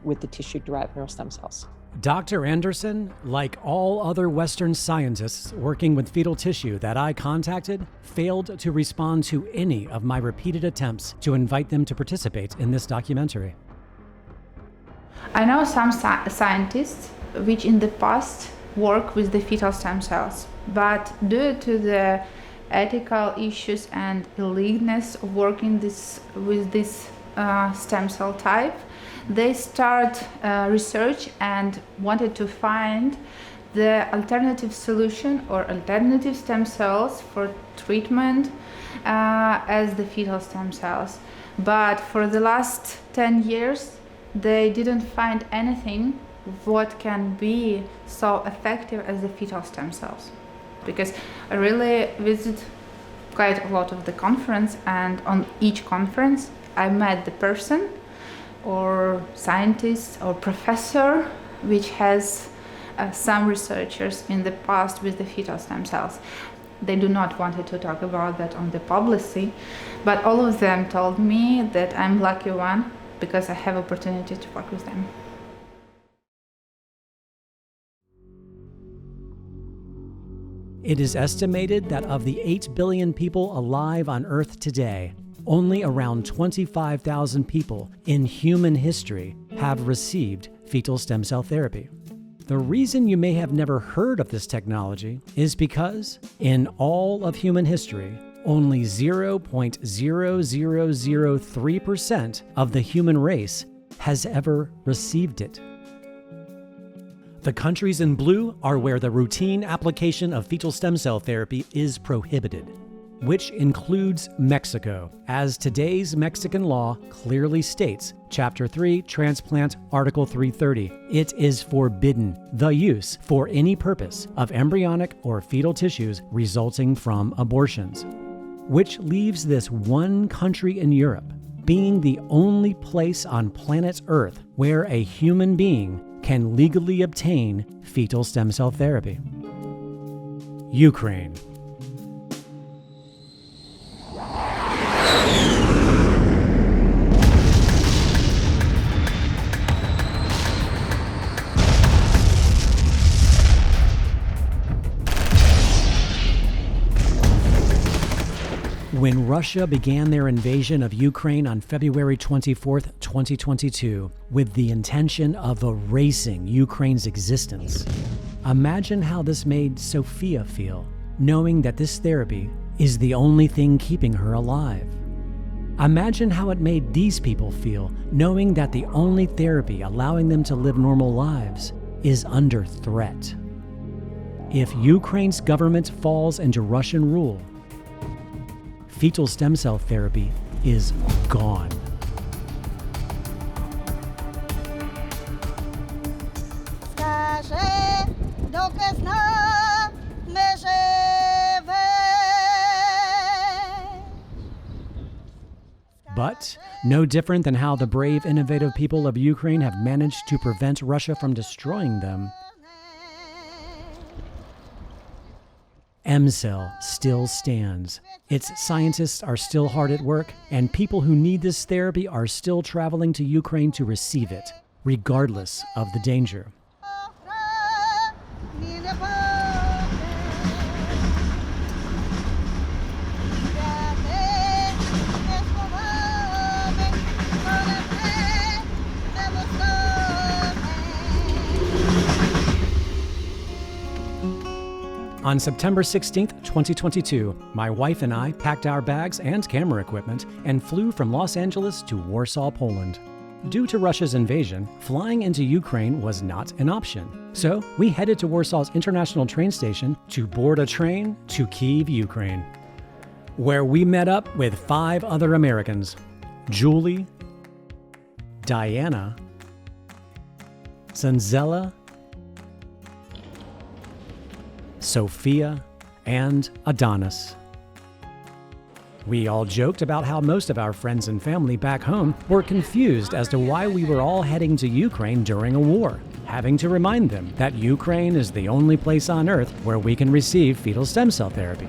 with the tissue-derived neural stem cells. Dr. Anderson, like all other Western scientists working with fetal tissue that I contacted, failed to respond to any of my repeated attempts to invite them to participate in this documentary. I know some scientists which in the past work with the fetal stem cells, but due to the ethical issues and illegalness of working with this stem cell type, they start research and wanted to find the alternative solution or alternative stem cells for treatment as the fetal stem cells. But for the last 10 years, they didn't find anything what can be so effective as the fetal stem cells. Because I really visit quite a lot of the conference, and on each conference I met the person or scientist or professor which has some researchers in the past with the fetal stem cells. They do not want to talk about that on the publicity, but all of them told me that I'm lucky one because I have opportunity to work with them. It is estimated that of the 8 billion people alive on Earth today, only around 25,000 people in human history have received fetal stem cell therapy. The reason you may have never heard of this technology is because, in all of human history, only 0.0003% of the human race has ever received it. The countries in blue are where the routine application of fetal stem cell therapy is prohibited. which includes Mexico, as today's Mexican law clearly states, Chapter 3, Transplant, Article 330. It is forbidden the use for any purpose of embryonic or fetal tissues resulting from abortions, which leaves this one country in Europe being the only place on planet Earth where a human being can legally obtain fetal stem cell therapy. Ukraine. When Russia began their invasion of Ukraine on February 24, 2022, with the intention of erasing Ukraine's existence, imagine how this made Sophia feel, knowing that this therapy is the only thing keeping her alive. Imagine how it made these people feel, knowing that the only therapy allowing them to live normal lives is under threat. If Ukraine's government falls into Russian rule, fetal stem cell therapy is gone. But no different than how the brave, innovative people of Ukraine have managed to prevent Russia from destroying them, M-Cell still stands. Its scientists are still hard at work, and people who need this therapy are still traveling to Ukraine to receive it, regardless of the danger. On September 16th, 2022, my wife and I packed our bags and camera equipment and flew from Los Angeles to Warsaw, Poland. Due to Russia's invasion, flying into Ukraine was not an option. So we headed to Warsaw's international train station to board a train to Kyiv, Ukraine, where we met up with 5 other Americans: Julie, Diana, Zanzella, Sophia, and Adonis. We all joked about how most of our friends and family back home were confused as to why we were all heading to Ukraine during a war, having to remind them that Ukraine is the only place on Earth where we can receive fetal stem cell therapy.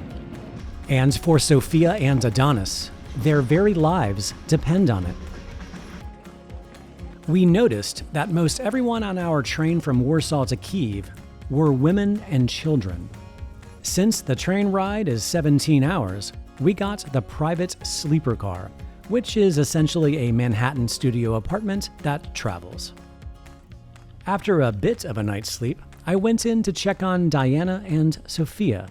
And for Sophia and Adonis, their very lives depend on it. We noticed that most everyone on our train from Warsaw to Kyiv were women and children. Since the train ride is 17 hours, we got the private sleeper car, which is essentially a Manhattan studio apartment that travels. After a bit of a night's sleep, I went in to check on Diana and Sophia.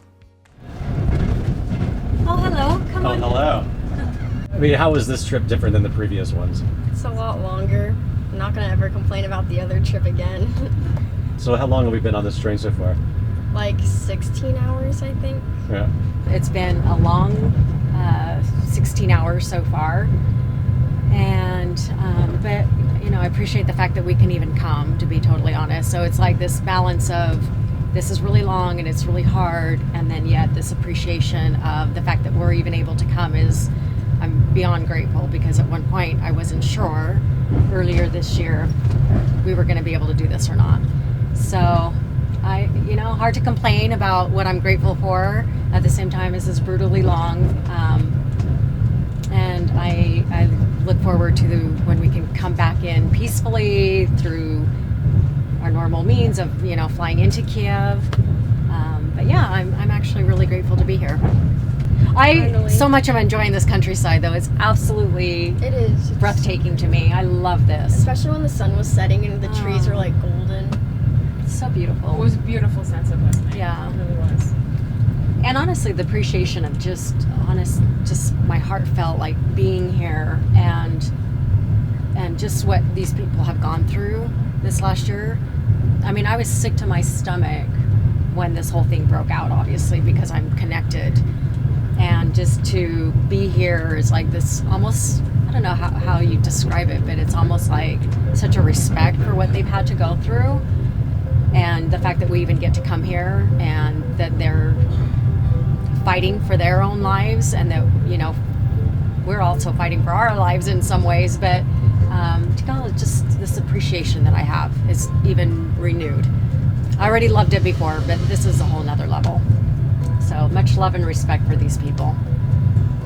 Oh, hello. Come on. Hello. I mean, how was this trip different than the previous ones? It's a lot longer. I'm not going to ever complain about the other trip again. So how long have we been on this train so far? Like 16 hours, I think. Yeah. It's been a long 16 hours so far. And, but, you know, I appreciate the fact that we can even come, to be totally honest. So it's like this balance of this is really long and it's really hard, and then yet this appreciation of the fact that we're even able to come is, I'm beyond grateful, because at one point I wasn't sure earlier this year we were going to be able to do this or not. So hard to complain about what I'm grateful for. At the same time, this is brutally long. And I look forward to when we can come back in peacefully through our normal means of, flying into Kiev. But yeah, I'm actually really grateful to be here. So much am enjoying this countryside, though. It's absolutely It's breathtaking to me. I love this. Especially when the sun was setting and the trees were like golden. It's so beautiful. It was a beautiful sunset last night. Yeah. It really was. And honestly, the appreciation of just my heart felt like being here and just what these people have gone through this last year. I mean, I was sick to my stomach when this whole thing broke out, obviously, because I'm connected And just to be here is like this almost, I don't know how you describe it, but it's almost like such a respect for what they've had to go through. And the fact that we even get to come here and that they're fighting for their own lives, and that, you know, we're also fighting for our lives in some ways, but just this appreciation that I have is even renewed. I already loved it before, but this is a whole nother level. So much love and respect for these people,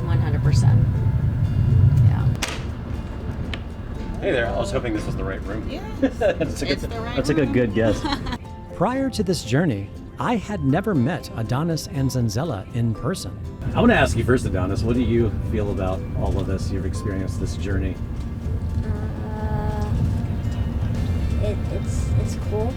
100%. Yeah. Hey there, I was hoping this was the right room. Yeah, that's a good guess. Prior to this journey, I had never met Adonis and Zanzella in person. I want to ask you first, Adonis, what do you feel about all of this? You've experienced this journey. It's cool.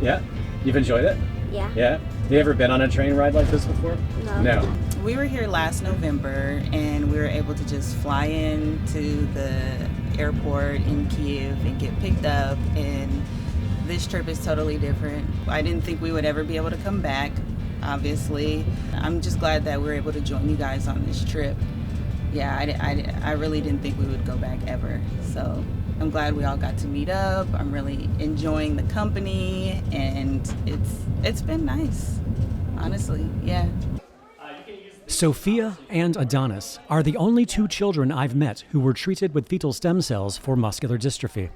Yeah? You've enjoyed it? Yeah. Yeah? Have you ever been on a train ride like this before? No. We were here last November, and we were able to just fly in to the airport in Kiev and get picked up, and this trip is totally different. I didn't think we would ever be able to come back, obviously. I'm just glad that we're able to join you guys on this trip. Yeah, I really didn't think we would go back ever, so I'm glad we all got to meet up. I'm really enjoying the company, and it's been nice, honestly, yeah. Sophia and Adonis are the only two children I've met who were treated with fetal stem cells for muscular dystrophy.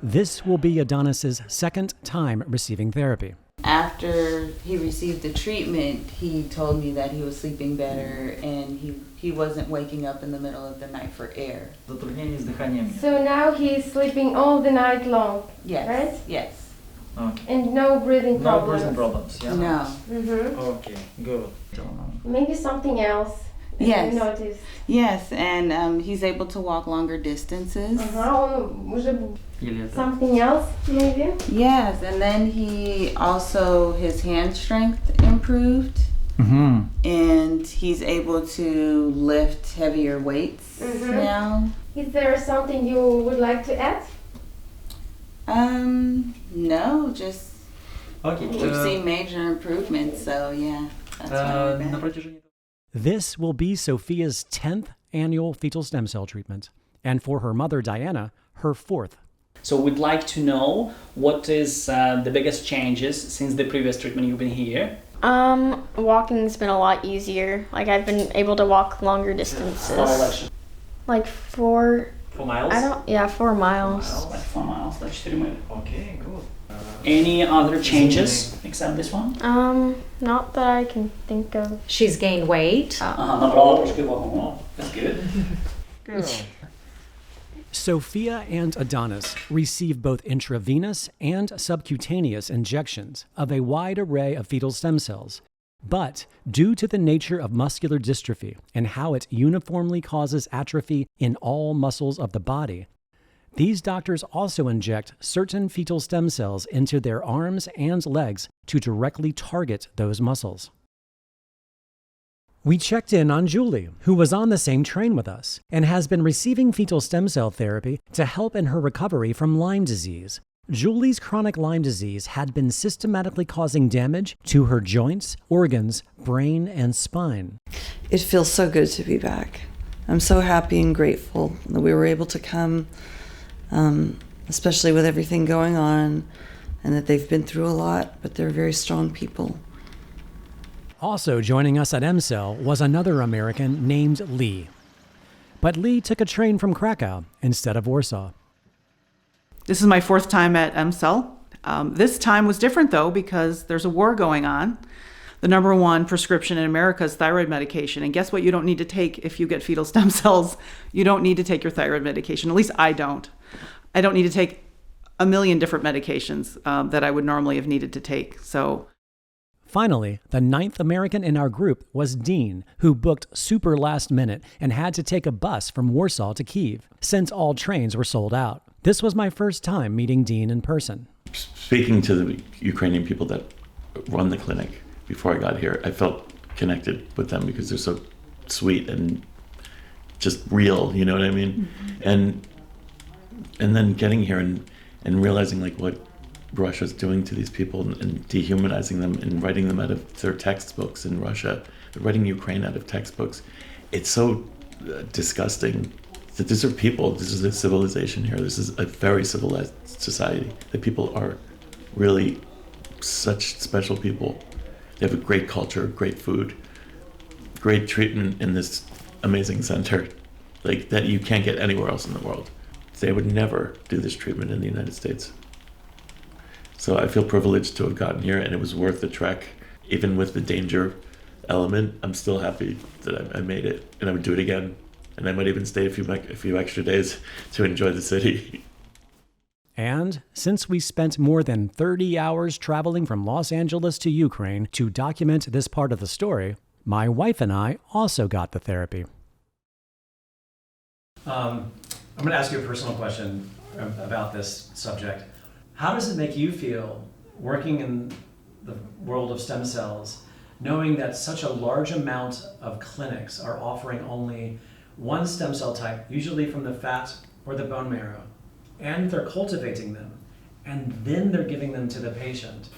This will be Adonis's second time receiving therapy. After he received the treatment, he told me that he was sleeping better and he wasn't waking up in the middle of the night for air. So now he's sleeping all the night long, Yes, right? yes. Okay. And no breathing problems? No breathing problems, yeah? No. Mm-hmm. Okay, good. Maybe something else Yes. you noticed. Yes, and he's able to walk longer distances. Something else, maybe? Yes, and then his hand strength improved. Mm-hmm. And he's able to lift heavier weights now. Is there something you would like to add? No, just Okay. we've seen major improvements, so yeah, that's why we're back. This will be Sophia's 10th annual fetal stem cell treatment, and for her mother, Diana, her 4th. So we'd like to know what is the biggest changes since the previous treatment you've been here. Walking's been a lot easier. Like, I've been able to walk longer distances. Like 4 miles? 4 miles. Like 4 miles, that's 3 minutes. Okay, good. Any other changes except this one? Not that I can think of. She's gained weight. That's good. Good. Sophia and Adonis receive both intravenous and subcutaneous injections of a wide array of fetal stem cells. But due to the nature of muscular dystrophy and how it uniformly causes atrophy in all muscles of the body, these doctors also inject certain fetal stem cells into their arms and legs to directly target those muscles. We checked in on Julie, who was on the same train with us and has been receiving fetal stem cell therapy to help in her recovery from Lyme disease. Julie's chronic Lyme disease had been systematically causing damage to her joints, organs, brain, and spine. It feels so good to be back. I'm so happy and grateful that we were able to come, especially with everything going on, and that they've been through a lot, but they're very strong people. Also joining us at MCell was another American named Lee. But Lee took a train from Krakow instead of Warsaw. This is my 4th time at MCell. This time was different though because there's a war going on. The number one prescription in America is thyroid medication. And guess what you don't need to take if you get fetal stem cells? You don't need to take your thyroid medication. At least I don't. I don't need to take a million different medications that I would normally have needed to take. So. Finally, the 9th American in our group was Dean, who booked super last minute and had to take a bus from Warsaw to Kyiv, since all trains were sold out. This was my first time meeting Dean in person. Speaking to the Ukrainian people that run the clinic before I got here, I felt connected with them because they're so sweet and just real, you know what I mean? Mm-hmm. And then getting here and realizing like what Russia's doing to these people and dehumanizing them and writing them out of their textbooks in Russia writing Ukraine out of textbooks. It's so disgusting that these are people, this is a civilization here, this is a very civilized society, that people are really such special people. They have a great culture, great food, great treatment in this amazing center, like that you can't get anywhere else in the world. They would never do this treatment in the United States. So I feel privileged to have gotten here, and it was worth the trek. Even with the danger element, I'm still happy that I made it, and I would do it again. And I might even stay a few extra days to enjoy the city. And since we spent more than 30 hours traveling from Los Angeles to Ukraine to document this part of the story, my wife and I also got the therapy. I'm going to ask you a personal question about this subject. How does it make you feel working in the world of stem cells, knowing that such a large amount of clinics are offering only one stem cell type, usually from the fat or the bone marrow, and they're cultivating them, and then they're giving them to the patient,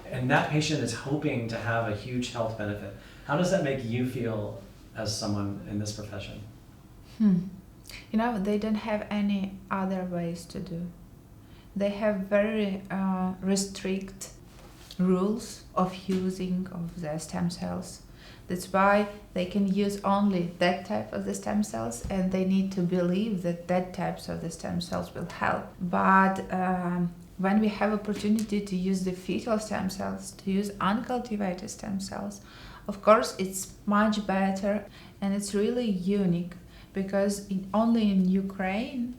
and that patient is hoping to have a huge health benefit? How does that make you feel as someone in this profession? You know, they don't have any other ways to do. They have very restrict rules of using of the stem cells. That's why they can use only that type of the stem cells, and they need to believe that that types of the stem cells will help. But when we have opportunity to use the fetal stem cells, to use uncultivated stem cells, of course it's much better, and it's really unique, because only in Ukraine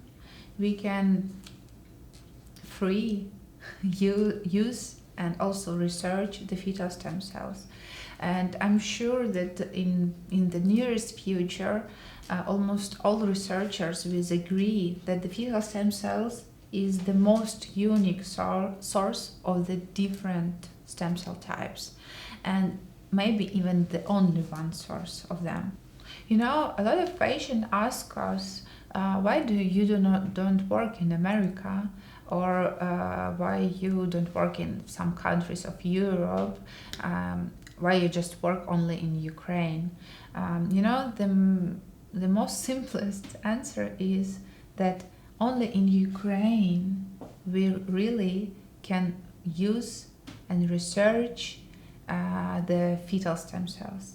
we can free use and also research the fetal stem cells. And I'm sure that in the nearest future, almost all researchers will agree that the fetal stem cells is the most unique source of the different stem cell types, and maybe even the only one source of them. You know, a lot of patients ask us, why don't work in America, or why you don't work in some countries of Europe, why you just work only in Ukraine. You know, the most simplest answer is that only in Ukraine we really can use and research the fetal stem cells.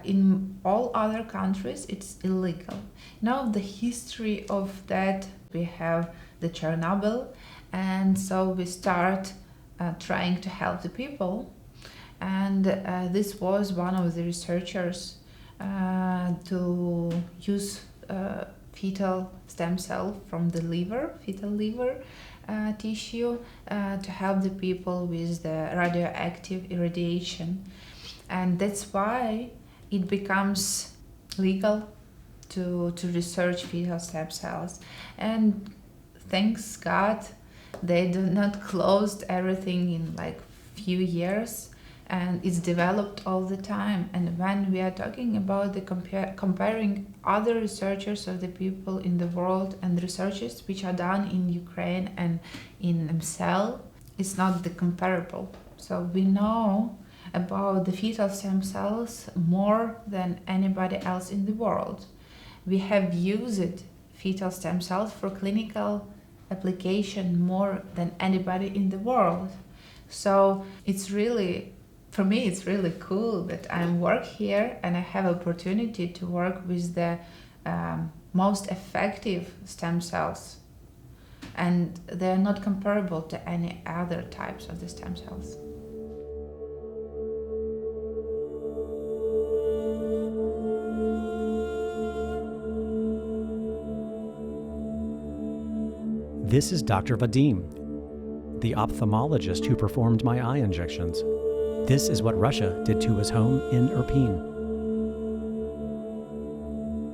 In all other countries it's illegal. Now the history of that, we have the Chernobyl, and so we start trying to help the people, and this was one of the researchers to use fetal stem cell from the liver, fetal liver tissue, to help the people with the radioactive irradiation. And that's why it becomes legal to research fetal stem cells. And thanks God, they do not closed everything in like few years, and it's developed all the time. And when we are talking about the comparing other researchers of the people in the world and researches which are done in Ukraine and in MCEL, it's not the comparable. So we know about the fetal stem cells more than anybody else in the world. We have used fetal stem cells for clinical application more than anybody in the world. So it's really, for me, it's really cool that I work here and I have opportunity to work with the most effective stem cells. And they're not comparable to any other types of the stem cells. This is Dr. Vadim, the ophthalmologist who performed my eye injections. This is what Russia did to his home in Irpin.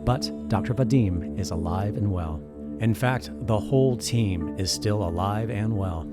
But Dr. Vadim is alive and well. In fact, the whole team is still alive and well.